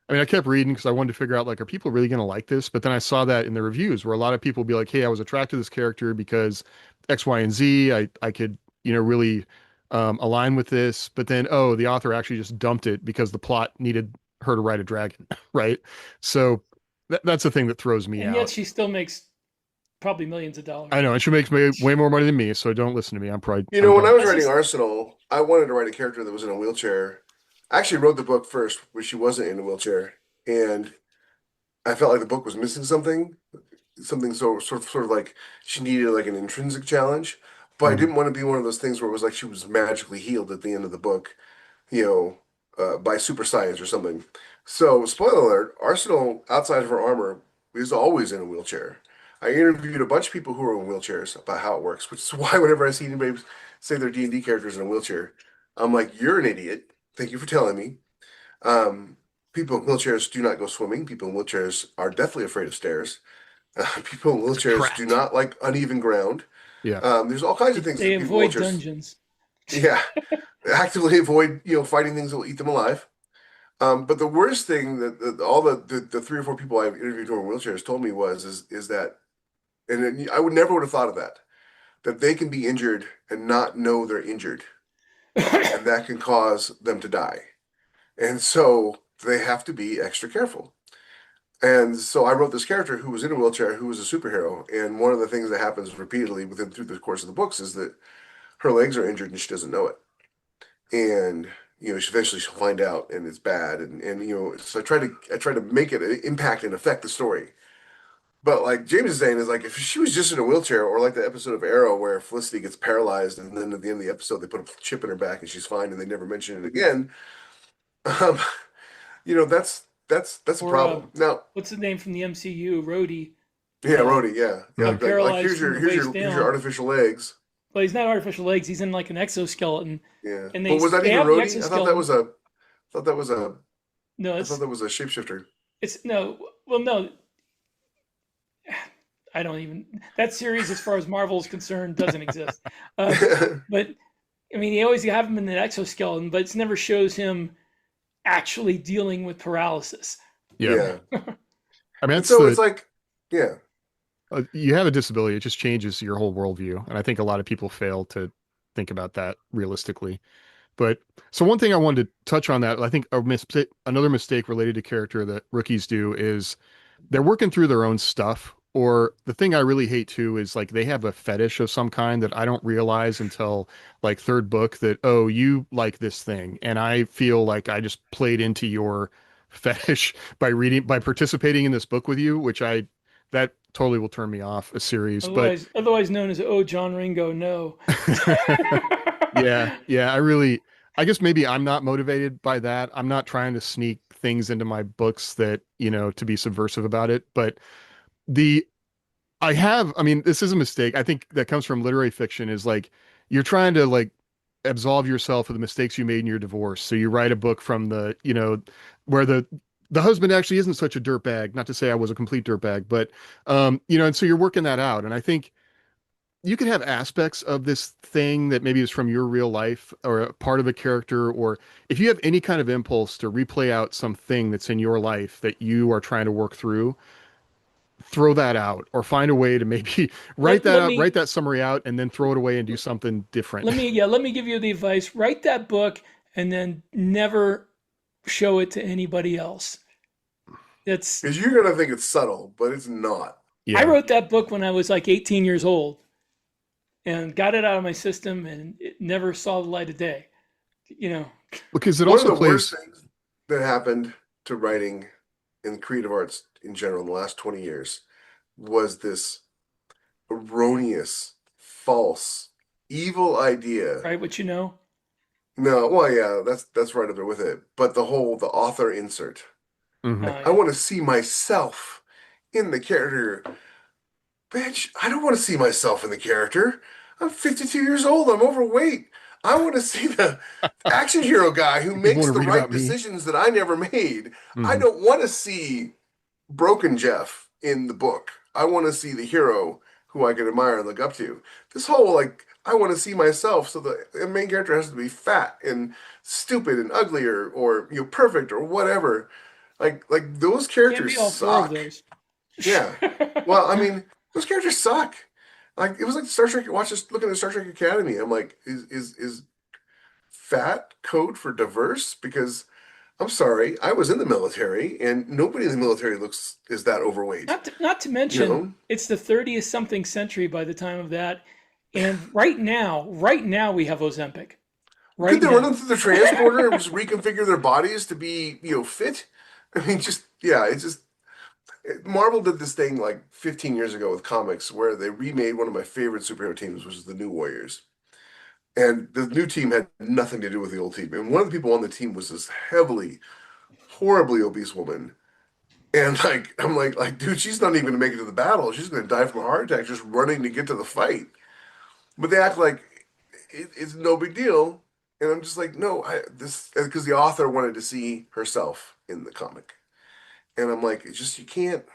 I mean, I kept reading because I wanted to figure out like, are people really going to like this? But then I saw that in the reviews where a lot of people be like, hey, I was attracted to this character because X, Y, and Z. I could really align with this. But then, oh, the author actually just dumped it because the plot needed her to ride a dragon, right? So that's the thing that throws me And yet out. she still makes probably millions of dollars. I know, and she makes way more money than me, so don't listen to me. I'm probably You I'm know, when I dumb. was That's writing just Arsenal, I wanted to write a character that was in a wheelchair. I actually wrote the book first where she wasn't in a wheelchair, and I felt like the book was missing something sort of like she needed like an intrinsic challenge. But I Mhm. didn't want to be one of those things where it was like she was magically healed at the end of the book, by super science or something. So, spoiler alert, Arsenal, outside of her armor, is always in a wheelchair. I interviewed a bunch of people who are in wheelchairs about how it works, which is why whenever I see anybody say their D&D characters in a wheelchair, I'm like, you're an idiot. Thank you for telling me. Um, People in wheelchairs do not go swimming. People in wheelchairs are definitely afraid of stairs. People in It's wheelchairs do cracked. not like uneven ground. Yeah. There's all kinds of things they that people in avoid wheelchairs, dungeons. yeah, actively avoid, fighting things that will eat them alive. But the worst thing that all the 3 or 4 people I've interviewed who are in wheelchairs told me is that, and I would have thought of that they can be injured and not know they're injured, and that can cause them to die. And so they have to be extra careful. And so I wrote this character who was in a wheelchair, who was a superhero. And one of the things that happens repeatedly through the course of the books is that her legs are injured and she doesn't know it. and eventually she'll find out, and it's bad, and so I try to make it impact and affect the story. But like James is saying, is like if she was just in a wheelchair, or like the episode of Arrow where Felicity gets paralyzed, and then at the end of the episode they put a chip in her back and she's fine, and they never mention it again. Um, that's a Or problem. Now, what's the name from the MCU? Rhodey. yeah, Uh, Rhodey, yeah, got like paralyzed from the waist here's your down. artificial legs. But he's not artificial legs. He's in like an exoskeleton, Yeah, and but was that they even have the Rhodey? exoskeleton. I thought that was a, No, I thought that was a shapeshifter. it's no. Well, no, I don't even. That series, as far as Marvel is concerned, doesn't exist. Uh, but I mean, they always have him in an exoskeleton, but it never shows him actually dealing with paralysis. Yeah. Yeah. I mean, And that's so the it's like, yeah, you have a disability, it just changes your whole worldview. And I think a lot of people fail to think about that realistically. But so one thing I wanted to touch on that, I think another mistake related to character that rookies do is they're working through their own stuff. Or the thing I really hate too is like they have a fetish of some kind that I don't realize until like third book that, oh, you like this thing. And I feel like I just played into your fetish by participating in this book with you, that totally will turn me off a series. But Otherwise known as "Oh, John Ringo, no." yeah, I guess maybe I'm not motivated by that. I'm not trying to sneak things into my books that, to be subversive about it. But the I mean, this is a mistake. I think that comes from literary fiction is like you're trying to like absolve yourself of the mistakes you made in your divorce. So you write a book from where the husband actually isn't such a dirtbag. Not to say I was a complete dirtbag, but and so you're working that out. And I think you could have aspects of this thing that maybe is from your real life or a part of a character, or if you have any kind of impulse to replay out something that's in your life that you are trying to work through, throw that out or find a way to maybe write that let out, write me that summary out, and then throw it away and do something different. let me give you the advice. Write that book and then never show it to anybody else. That's because you're gonna think it's subtle, but it's not. I Yeah, wrote that book when I was like 18 years old and got it out of my system, and it never saw the light of day. You know, because it One of also the worst plays. things that happened to writing in creative arts in general in the last 20 years was this erroneous, false, evil idea. right? What you know? No, well, yeah, that's right up there with it. But the author insert. Mhm. I Yeah. want to see myself in the character. Bitch, I don't want to see myself in the character. I'm 52 years old. I'm overweight. I want to see the action hero guy who People makes want to the read right about me. decisions that I never made. I Mhm. don't want to see broken Jeff in the book. I want to see the hero who I can admire and look up to. This whole like I want to see myself, so the main character has to be fat and stupid and ugly or perfect or whatever. Like those Can't characters be all four of suck. those. Yeah. Well, I mean, those characters suck. Like it was like Star Trek. Watch this. Looking at Star Trek Academy. I'm like, is fat code for diverse? Because I'm sorry, I was in the military, and nobody in the military is that overweight. Not to You mention, know, it's the 30th something century by the time of that. And right now we have Ozempic. could Right they run now. them through the transporter and just reconfigure their bodies to be fit? I mean, just yeah, it's just Marvel did this thing like 15 years ago with comics where they remade one of my favorite superhero teams, which is the New Warriors. And the new team had nothing to do with the old team. And one of the people on the team was this horribly obese woman. And like I'm like, dude, she's not even gonna make it to the battle. She's gonna die from a heart attack just running to get to the fight. But they act like it's no big deal. And I'm just like, no, this because the author wanted to see herself in the comic. And I'm like, it's just you can't.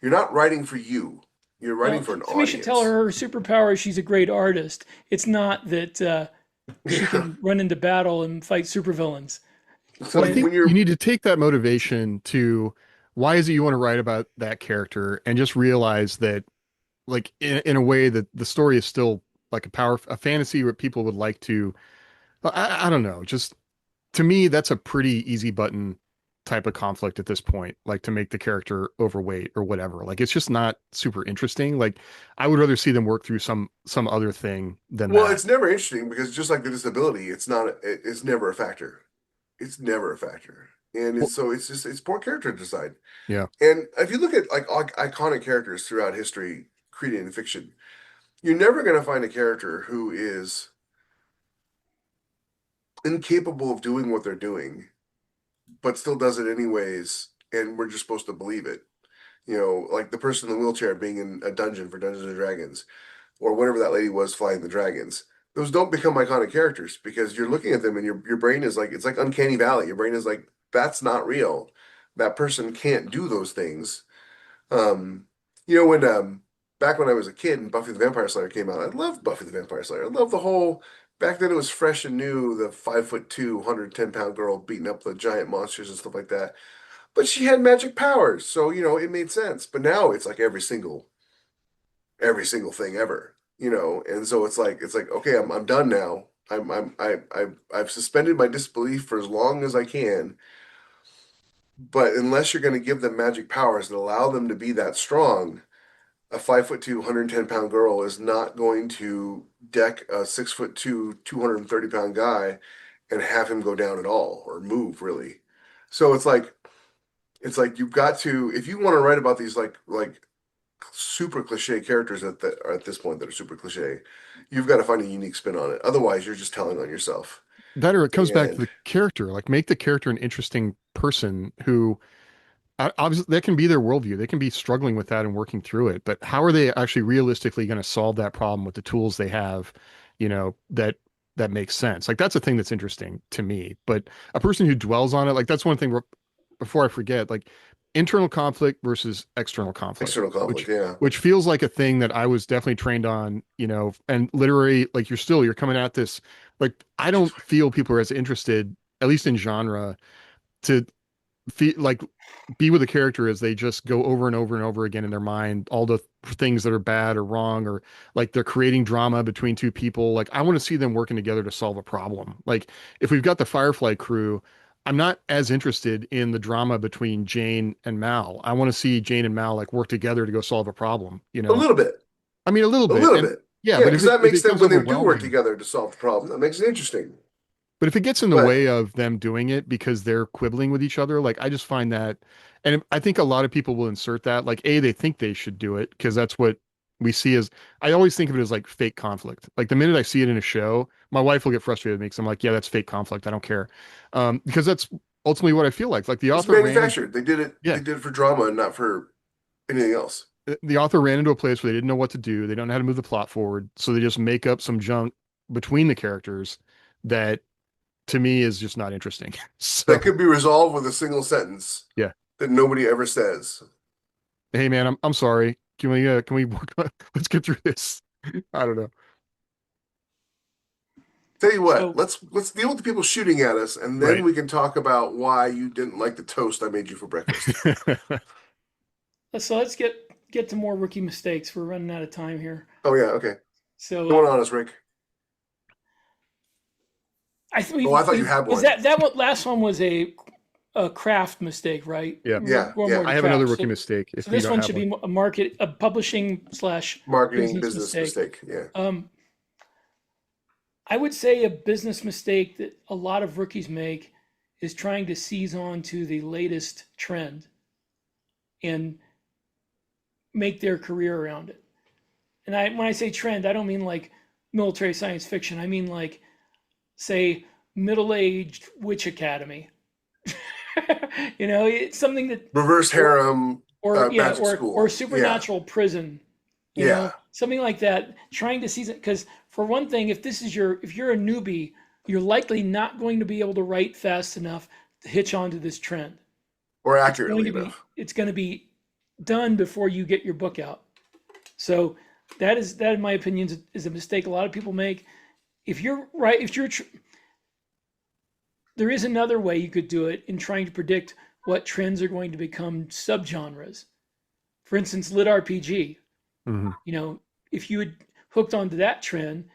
You're not writing for you. You're writing Well, for an somebody should tell audience. her her superpower is she's a great artist. It's not that she Yeah. can run into battle and fight supervillains. So Well, I And think when you you're need to take that motivation to why is it you want to write about that character and just realize that, like, in a way that the story is still like a fantasy where people would like to. I don't know. Just to me, that's a pretty easy button type of conflict at this point, like to make the character overweight or whatever. Like it's just not super interesting. Like I would rather see them work through some other thing than Well, that. it's never interesting because just like the disability, it's never a factor. It's never a factor. And Well, it's poor character design. yeah. And if you look at like iconic characters throughout history, created in fiction, you're never going to find a character who is incapable of doing what they're doing, but still does it anyways, and we're just supposed to believe it. You know, like the person in the wheelchair being in a dungeon for Dungeons and Dragons, or whatever that lady was flying the dragons. Those don't become iconic characters because you're looking at them and your brain is like, it's like uncanny valley. Your brain is like, that's not real. That person can't do those things. Um, when back when I was a kid and Buffy the Vampire Slayer came out, I loved Buffy the Vampire Slayer. I loved the whole back then it was fresh and new, the 5'2", 110-pound girl beating up the giant monsters and stuff like that. But she had magic powers, so it made sense. But now it's like every single thing ever, and so it's like okay, I'm done now. I've suspended my disbelief for as long as I can, but unless you're going to give them magic powers that allow them to be that strong, a 5'2", 110-pound girl is not going to deck a 6'2", 230-pound guy and have him go down at all or move really. So it's like you've got to, if you want to write about these like super cliche characters that are at this point that are super cliche, you've got to find a unique spin on it. Otherwise, you're just telling on yourself. That or it comes back to And the character. Like make the character an interesting person who obviously that can be their worldview. They can be struggling with that and working through it. But how are they actually realistically going to solve that problem with the tools they have, that makes sense. Like that's a thing that's interesting to me. But a person who dwells on it, like that's one thing before I forget, like internal conflict versus external conflict, external conflict, yeah. which feels like a thing that I was definitely trained on, and literary, like you're coming at this, like I don't feel people are as interested, at least in genre, to feel like be with a character as they just go over and over and over again in their mind all the things that are bad or wrong, or like they're creating drama between two people. Like I want to see them working together to solve a problem. Like if we've got the Firefly crew, I'm not as interested in the drama between Jane and Mal. I want to see Jane and Mal like work together to go solve a problem, A little bit, I mean a little a bit. little And bit. yeah, Yeah, but because that if makes it them, goes when they do work overwhelming, together to solve the problem, that makes it interesting. but if it gets in the But way of them doing it because they're quibbling with each other, like I just find that, and I think a lot of people will insert that, like they think they should do it because that's what we see as. I always think of it as like fake conflict. Like the minute I see it in a show, my wife will get frustrated with me because I'm like, yeah, that's fake conflict. I don't care, because that's ultimately what I feel like. Like the it's author ran into, manufactured. They did it. yeah, They did it for drama and not for anything else. the author ran into a place where they didn't know what to do. They don't know how to move the plot forward, so they just make up some junk between the characters that to me is just not interesting. So That could be resolved with a single sentence yeah. that nobody ever says. Hey man, I'm sorry. Can we work on, let's get through this. I don't know. Tell you what, So, let's deal with the people shooting at us, and then Right. we can talk about why you didn't like the toast I made you for breakfast. so let's get to more rookie mistakes. We're running out of time here. Oh yeah, okay. So Go on, honest, Rick. I think Oh, I thought you had because one. that one, last one was a craft mistake, right? Yeah. Yeah, Going yeah. more to I have another craft. rookie mistake if So you this don't one have should one. be a publishing / Marketing business business mistake. Yeah. I would say a business mistake that a lot of rookies make is trying to seize on to the latest trend and make their career around it. And when I say trend, I don't mean like military science fiction. I mean like, say, middle-aged witch academy. It's something that Reverse harem, magic or school. supernatural prison. Yeah. Something like that. Trying to seize it because for one thing, if you're a newbie, you're likely not going to be able to write fast enough to hitch onto this trend. Or It's going accurately to be enough. it's going to be done before you get your book out. So that in my opinion is a mistake a lot of people make. If you're right, there is another way you could do it in trying to predict what trends are going to become subgenres. For instance, lit RPG. Mhm. If you had hooked onto that trend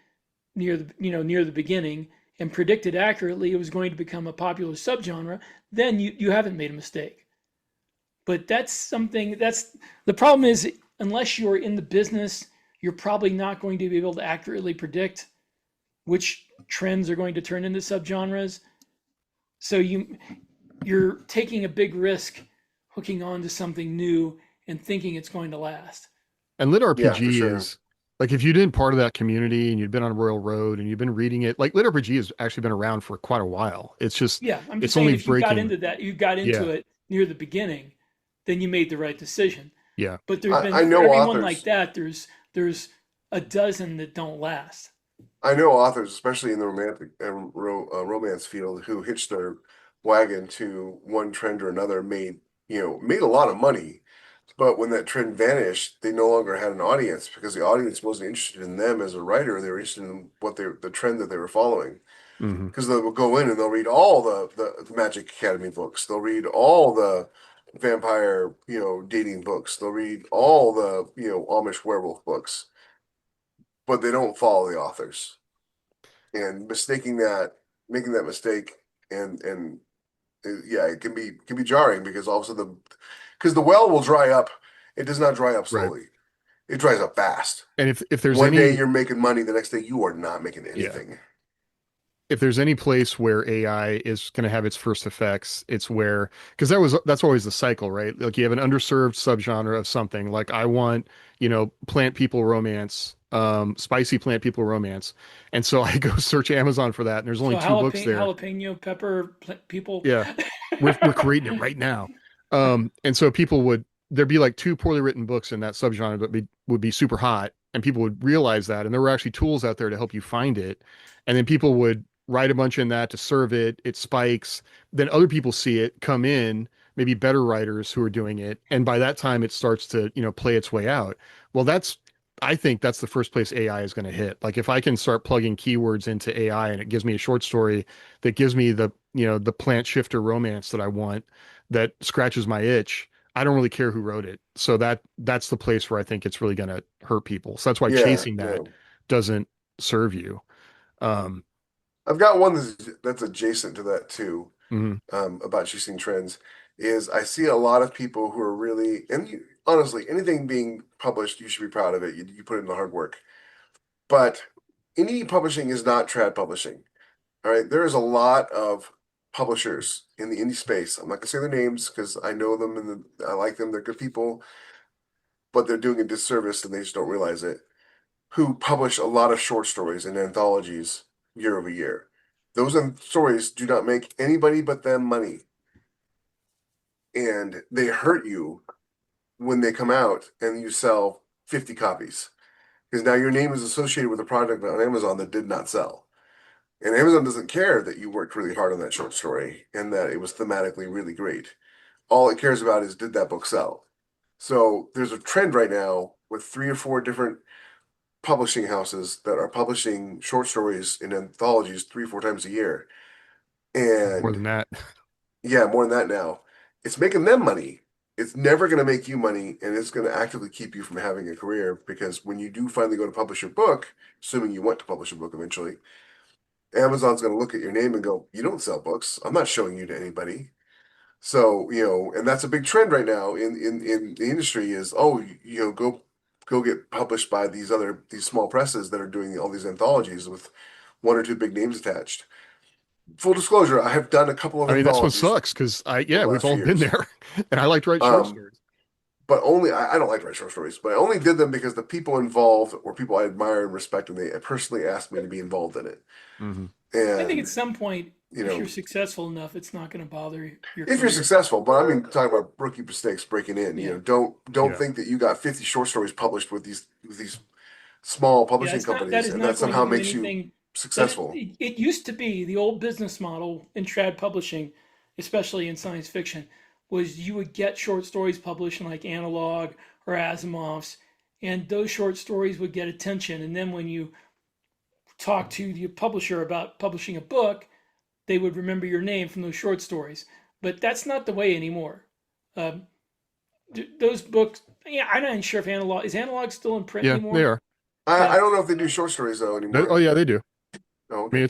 near the beginning and predicted accurately it was going to become a popular subgenre, then you haven't made a mistake. But that's the problem is, unless you're in the business, you're probably not going to be able to accurately predict which trends are going to turn into subgenres. So you're taking a big risk hooking on to something new and thinking it's going to last. And lit Yeah, for RPG sure. is like, if you've been part of that community and you've been on Royal Road and you've been reading it, like lit RPG has actually been around for quite a while. It's just, Yeah, I'm just it's saying only if you got breaking. into that, you got into Yeah. it near the beginning, then you made the right decision. Yeah. But there's been I for know everyone authors. like that, there's a dozen that don't last. I know authors, especially in the romantic romance field, who hitched their wagon to one trend or another, made a lot of money. But when that trend vanished, they no longer had an audience because the audience wasn't interested in them as a writer. They were interested in the trend that they were following. Hmm. Because they will go in and they'll read all the Magic Academy books. They'll read all the vampire, dating books. They'll read all the, Amish werewolf books, but they don't follow the authors. And making that mistake, and yeah, it can be jarring because all of a sudden because the well will dry up. It does not dry up Right. slowly. It dries up fast. And if there's One day any, you're making money, the next day you are not making yeah, anything. if there's any place where AI is going to have its first effects, it's where, because that's always the cycle, right? Like you have an underserved subgenre of something. Like I want, plant people romance, spicy plant people romance, and so I go search Amazon for that, and there's So only two books there. jalapeno pepper people. Yeah, we're creating it right now. And so there'd be like two poorly written books in that subgenre that would be super hot, and people would realize that, and there were actually tools out there to help you find it, and then people would write a bunch in that to serve it. It spikes, then other people see it, come in, maybe better writers who are doing it, and by that time it starts to play its way out. Well, I think that's the first place AI is going to hit. Like if I can start plugging keywords into AI and it gives me a short story that gives me the plant shifter romance that I want, that scratches my itch, I don't really care who wrote it. So that's the place where I think it's really going to hurt people. So that's why Yeah, chasing yeah. that doesn't serve you. Um, I've got one that's adjacent to that too. mhm. About chasing trends is I see a lot of people who are really, honestly, anything being published, you should be proud of it. You put in the hard work. But indie publishing is not trad publishing. All right. There is a lot of publishers in the indie space. I'm not gonna say their names because I know them and I like them. They're good people, but they're doing a disservice and they just don't realize it. Who publish a lot of short stories and anthologies year over year. Those stories do not make anybody but them money. And they hurt you when they come out and you sell 50 copies. Because now your name is associated with a product on Amazon that did not sell. And Amazon doesn't care that you worked really hard on that short story and that it was thematically really great. All it cares about is, did that book sell? So there's a trend right now with 3 or 4 different publishing houses that are publishing short stories in anthologies 3 or 4 times a year. More And than that. yeah, more than that now. It's making them money. It's never going to make you money, and it's going to actively keep you from having a career because when you do finally go to publish your book, assuming you want to publish a book eventually, Amazon's going to look at your name and go, "You don't sell books. I'm not showing you to anybody." So, and that's a big trend right now in the industry is, oh, go get published by these small presses that are doing all these anthologies with 1 or 2 big names attached. Full disclosure, I have done a couple of I mean, that's what anthologies sucks because the we've last all few been years. there, and I like to write short Um, stories. but only I don't like to write short stories, but I only did them because the people involved were people I admire and respect, and they personally asked me to be involved in it. Hmm. I think at And some point, you if you're know, successful enough, it's not going to bother your if you're career. successful, but I mean, talking about rookie mistakes breaking in, Yeah. don't Yeah. think that you got 50 short stories published with these small Yeah, publishing that companies, is and that not going to somehow do makes you anything. successful. It used to be the old business model in trad publishing, especially in science fiction, was you would get short stories published in like Analog or Asimov's, and those short stories would get attention. And then when you talk to the publisher about publishing a book, they would remember your name from those short stories. But that's not the way anymore. Um, those books, yeah, I'm not even sure if Analog still in print Yeah, they anymore? are. Yeah. I don't know if they do short stories though Oh anymore. yeah, they do. Oh, I mean, okay.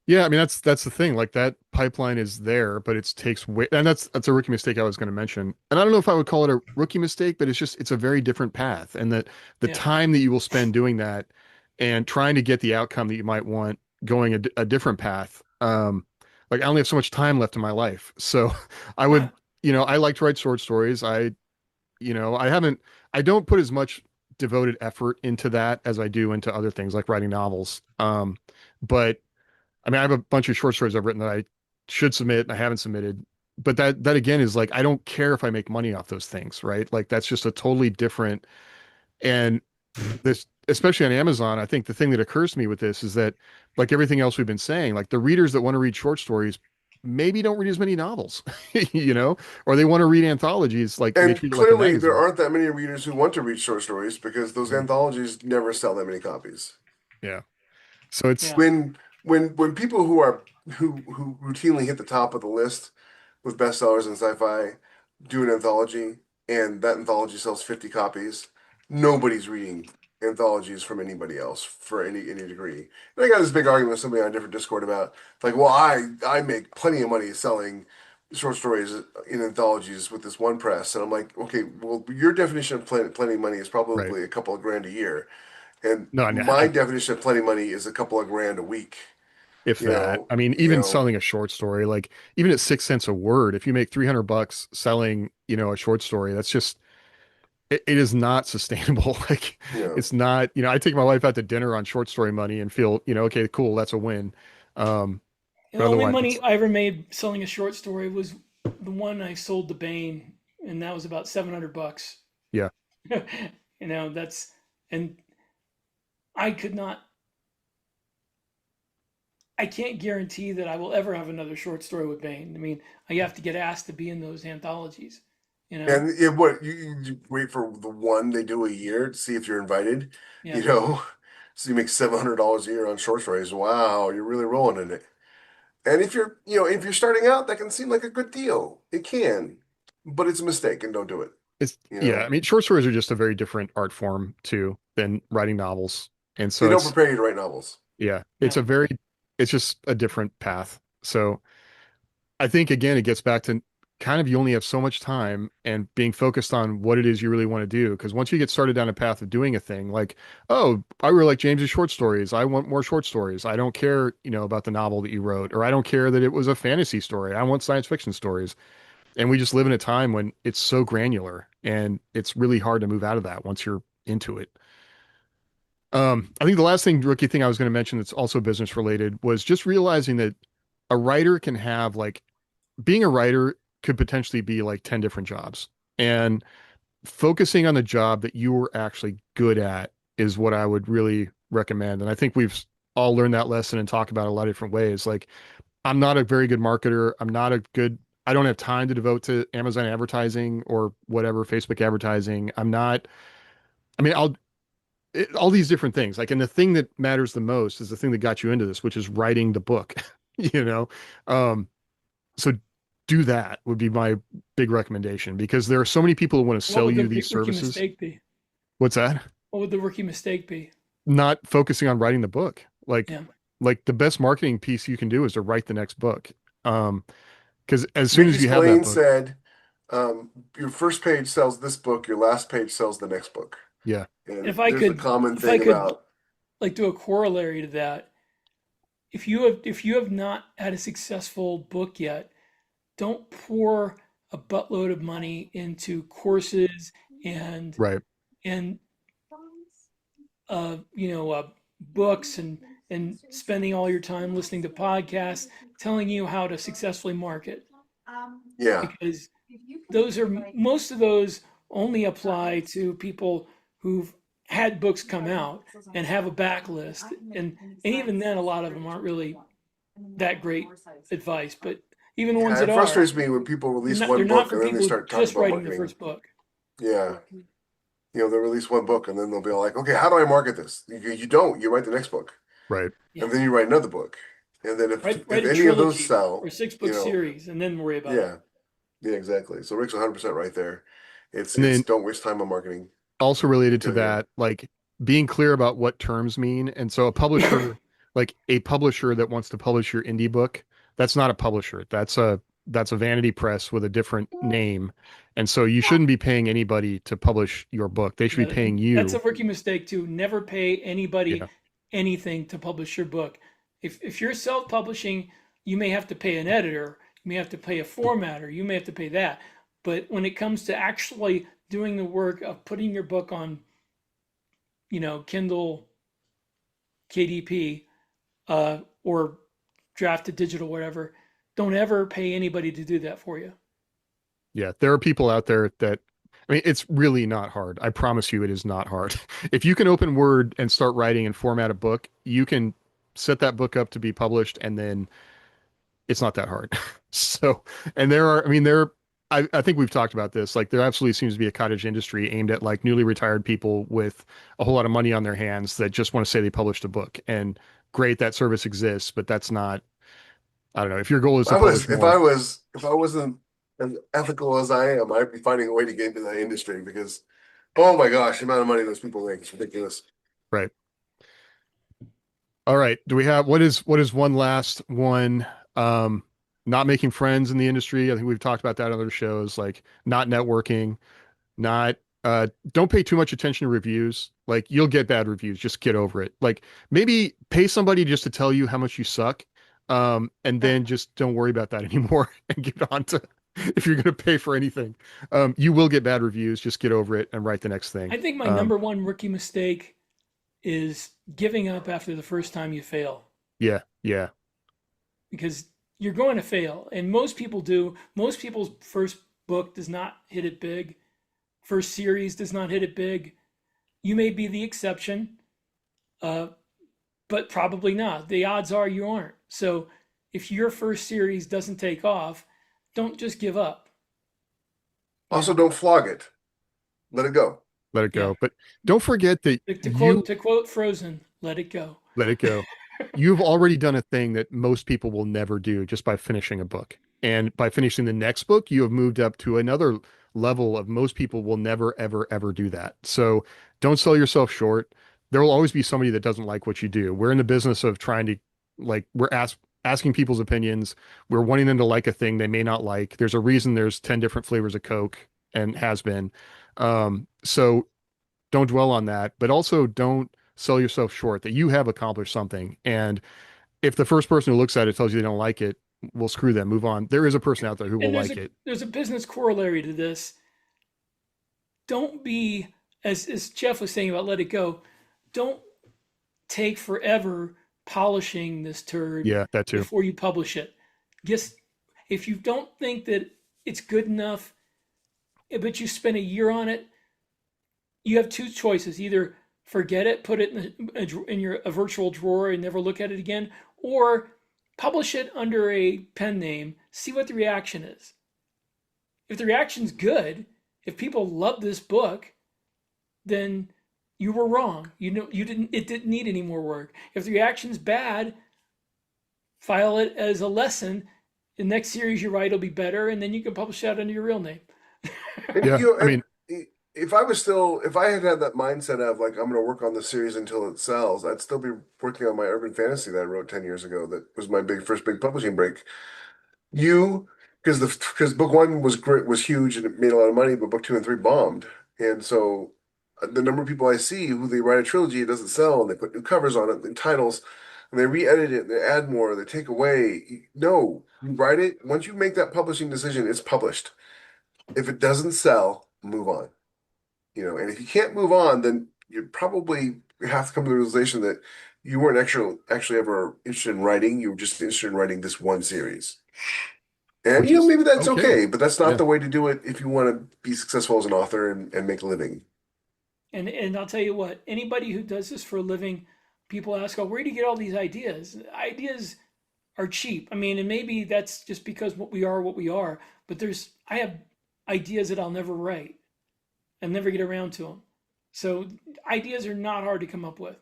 Yeah, I mean that's the thing. Like that pipeline is there, but it takes way, and that's a rookie mistake I was going to mention. And I don't know if I would call it a rookie mistake, but it's a very different path, and that the Yeah. time that you will spend doing that and trying to get the outcome that you might want going a different path. Like I only have so much time left in my life, so I would, Yeah. I like to write short stories. I don't put as much devoted effort into that as I do into other things like writing novels. But I mean, I have a bunch of short stories I've written that I should submit and I haven't submitted. But that again is like I don't care if I make money off those things, right? Like that's just a totally different. And this, especially on Amazon, I think the thing that occurs to me with this is that, like everything else we've been saying, like the readers that want to read short stories maybe don't read as many novels, or they want to read anthologies, like they And treat it like a clearly, there magazine. aren't that many readers who want to read short stories because those Mhm. anthologies never sell that many copies. Yeah. So it's Yeah. When people who routinely hit the top of the list with bestsellers in sci-fi do an anthology and that anthology sells 50 copies, nobody's reading anthologies from anybody else for any degree. And I got this big argument with somebody on a different Discord about like, well, I make plenty of money selling short stories in anthologies with this one press, and I'm like, okay, well, your definition of plenty of money is right. probably a couple of grand a year, and No, my definition of plenty of money is a couple of grand a week. if You that. know, I mean, you even know, selling a short story, like even at 6 cents a word, if you make $300 selling, a short story, that's just it is not sustainable. Like you know. it's not, I take my wife out to dinner on short story money and feel, okay, cool, that's a win. Um, And but the only otherwise money it's I ever made selling a short story was the one I sold to Bain, and that was about $700. yeah, That's, and I could not, I can't guarantee that I will ever have another short story with Bain. I mean, I have to get asked to be in those anthologies, you know? And it, what you wait for the one they do a year to see if you're invited, you Yeah. know. So you make $700 a year on short stories. Wow, you're really rolling in it. And if you're starting out, that can seem like a good deal. It can, but it's a mistake, and don't do it. it's You yeah. know, I mean, short stories are just a very different art form too than writing novels, and they so don't it's prepare you to write novels. yeah, Yeah. it's just a different path. So I think again, it gets back to kind of you only have so much time and being focused on what it is you really want to do. Because once you get started down a path of doing a thing, like, oh, I really like James's short stories. I want more short stories. I don't care, about the novel that you wrote, or I don't care that it was a fantasy story. I want science fiction stories. And we just live in a time when it's so granular and it's really hard to move out of that once you're into it. I think the last rookie thing I was going to mention that's also business related was just realizing that a writer can have like being a writer could potentially be like 10 different jobs. And focusing on the job that you were actually good at is what I would really recommend. And I think we've all learned that lesson and talk about it a lot of different ways. Like, I'm not a very good marketer. I don't have time to devote to Amazon advertising or whatever, Facebook advertising. I mean, all these different things. Like, and the thing that matters the most is the thing that got you into this, which is writing the book, you know? Um, so do that would be my big recommendation because there are so many people who want to What sell would the you these rookie services. mistake be? What's that? What would the rookie mistake be? Not focusing on writing the book. Yeah. Like the best marketing piece you can do is to write the next book. Because as soon Mickey as you have that Spillane book, said, your first page sells this book, your last page sells the next book. yeah, And If I there's a could, common if I thing could about, like do a corollary to that, if you have not had a successful book yet, don't pour a buttload of money into courses and right. and books and spending all your time listening to podcasts telling you how to successfully market, yeah, because those are most of those only apply to people who've had books come out and have a backlist, and even then a lot of them aren't really that great advice, but even the ones yeah, that it are, frustrates me when people release they're one not book for and then they people start talking just about writing the marketing. first book. Yeah. They'll release one book and then they'll be like, okay, how do I market this? You don't, you write the next book Right. Yeah. and then you write another book. And then Write if a any of those trilogy or sell, a six you book know, series and then worry about it. yeah, yeah, exactly. So Rick's 100% right there. And It's then don't waste time on marketing. also It'll related to kill you. that, like being clear about what terms mean. And so a publisher like a publisher that wants to publish your indie book, that's not a publisher. That's a vanity press with a different name. And so you shouldn't be paying anybody to publish your book. They should be Yeah, paying that's a you. rookie mistake too. Never pay anybody Yeah. anything to publish your book. If you're self-publishing, you may have to pay an editor, you may have to pay a formatter, you may have to pay that. But when it comes to actually doing the work of putting your book on, Kindle, KDP, or drafted digital, whatever, don't ever pay anybody to do that for you. Yeah. There are people out there that, I mean, it's really not hard. I promise you, it is not hard. If you can open Word and start writing and format a book, you can set that book up to be published, and then it's not that hard. So, and there are, I mean, I think we've talked about this. Like, there absolutely seems to be a cottage industry aimed at like newly retired people with a whole lot of money on their hands that just want to say they published a book. And great, that service exists, but that's not, I don't know. If your goal is to publish more, If I wasn't as ethical as I am, I'd be finding a way to get into that industry because, oh my gosh, the amount of money those people make is ridiculous. right? All right. Do we have what is one last one? Um, Not making friends in the industry. I think we've talked about that on other shows, like not networking, not don't pay too much attention to reviews. Like, you'll get bad reviews, just get over it. Like, maybe pay somebody just to tell you how much you suck. And then just don't worry about that anymore and get on to, if you're going to pay for anything. You will get bad reviews, just get over it and write the next thing. I think my number one rookie mistake is giving up after the first time you fail, Yeah, yeah. because you're going to fail. And most people do. Most people's first book does not hit it big, first series does not hit it big. You may be the exception, but probably not. The odds are you aren't. So if your first series doesn't take off, don't just give up. Also, don't flog it. Let it go. Let it go. Yeah. But don't forget that To quote Frozen, let it go. let it go. You've already done a thing that most people will never do just by finishing a book. And by finishing the next book, you have moved up to another level of most people will never, ever, ever do that. So don't sell yourself short. There will always be somebody that doesn't like what you do. We're in the business of trying to, like, asking people's opinions. We're wanting them to like a thing they may not like. There's a reason there's 10 different flavors of Coke and has been. So don't dwell on that, but also don't sell yourself short that you have accomplished something. And if the first person who looks at it tells you they don't like it, well, screw them, move on. There is a person out there who will And like it. there's a business corollary to this. Don't be, as Jeff was saying about let it go, don't take forever polishing this turd Yeah, that too. before you publish it. Just, if you don't think that it's good enough, but you spent a year on it, you have two choices: either forget it, put it in a virtual drawer and never look at it again, or publish it under a pen name, see what the reaction is. If the reaction's good, if people love this book, then you were wrong. It didn't need any more work. If the reaction's bad, file it as a lesson. The next series you write will be better, and then you can publish that under your real name. And Yeah, I mean, if I had that mindset of like, I'm going to work on this series until it sells, I'd still be working on my urban fantasy that I wrote 10 years ago. That was my first big publishing break. Because book one was great, was huge, and it made a lot of money, but book two and three bombed. And so the number of people I see who they write a trilogy, it doesn't sell, and they put new covers on it and titles, and they re-edit it, and they add more, they take away. No, you write it. Once you make that publishing decision, it's published. If it doesn't sell, move on. And if you can't move on, then you probably have to come to the realization that you weren't actually ever interested in writing. You were just interested in writing this one series. And which is maybe that's okay. okay, but that's not Yeah. the way to do it if you want to be successful as an author and make a living. And I'll tell you what, anybody who does this for a living, people ask, oh, where do you get all these ideas? Ideas are cheap. I mean, and maybe that's just because what we are, but I have ideas that I'll never write and never get around to them. So ideas are not hard to come up with.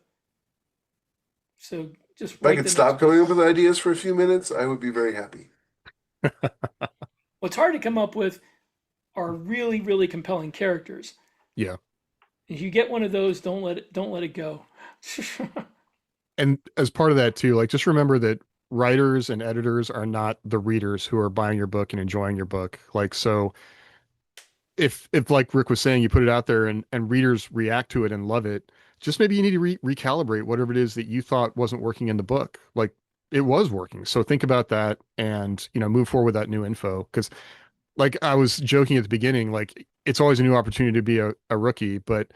So just If I could stop coming up with ideas for a few minutes, I would be very happy. What's hard to come up with are really, really compelling characters. Yeah. If you get one of those, don't let it go. and as part of that too, like just remember that writers and editors are not the readers who are buying your book and enjoying your book. Like, so if like Rick was saying, you put it out there and readers react to it and love it, just maybe you need to recalibrate whatever it is that you thought wasn't working in the book. Like it was working. So think about that and, move forward with that new info. Because like I was joking at the beginning, like it's always a new opportunity to be a rookie, but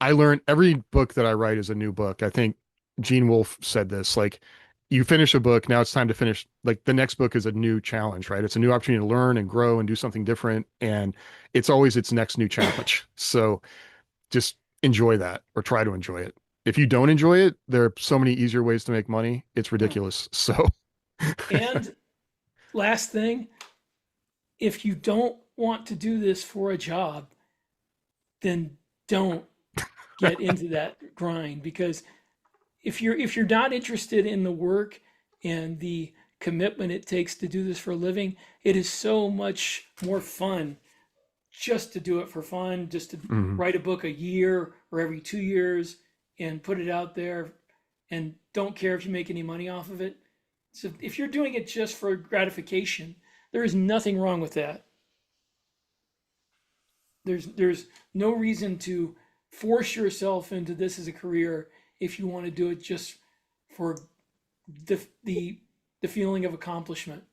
I learned every book that I write is a new book. I think Gene Wolfe said this, like you finish a book, now it's time to finish, like the next book is a new challenge, right? It's a new opportunity to learn and grow and do something different. And it's always its next new challenge. So just enjoy that or try to enjoy it. If you don't enjoy it, there are so many easier ways to make money. It's ridiculous. So, And last thing, if you don't want to do this for a job, then don't get into that grind, because if you're not interested in the work and the commitment it takes to do this for a living, it is so much more fun just to do it for fun, just to mhm. write a book a year or every 2 years and put it out there and don't care if you make any money off of it. So if you're doing it just for gratification, there is nothing wrong with that. There's no reason to force yourself into this as a career if you want to do it just for the feeling of accomplishment.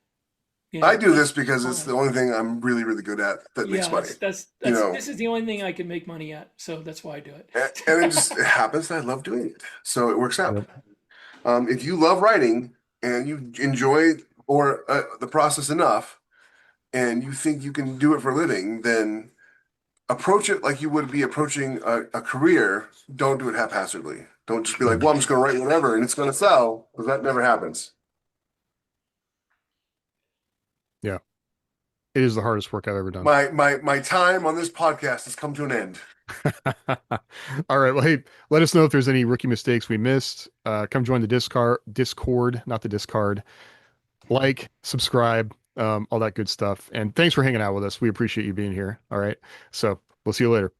I do That's this because it's fine. the only thing I'm really, really good at that makes Yeah, money. that's You know, this is the only thing I can make money at, so that's why I do and it. it happens that I love doing it. So it works out. Yep. If you love writing and you enjoy or the process enough and you think you can do it for a living, then approach it like you would be approaching a career. Don't do it haphazardly. Don't just be like, Mhm. well, I'm just going to write whatever and it's going to sell, because that never happens. Yeah. It is the hardest work I've ever done. My time on this podcast has come to an end. All right. Well, hey, let us know if there's any rookie mistakes we missed. Come join the Discord, not the discard. Like, subscribe, all that good stuff. And thanks for hanging out with us. We appreciate you being here. All right. So we'll see you later.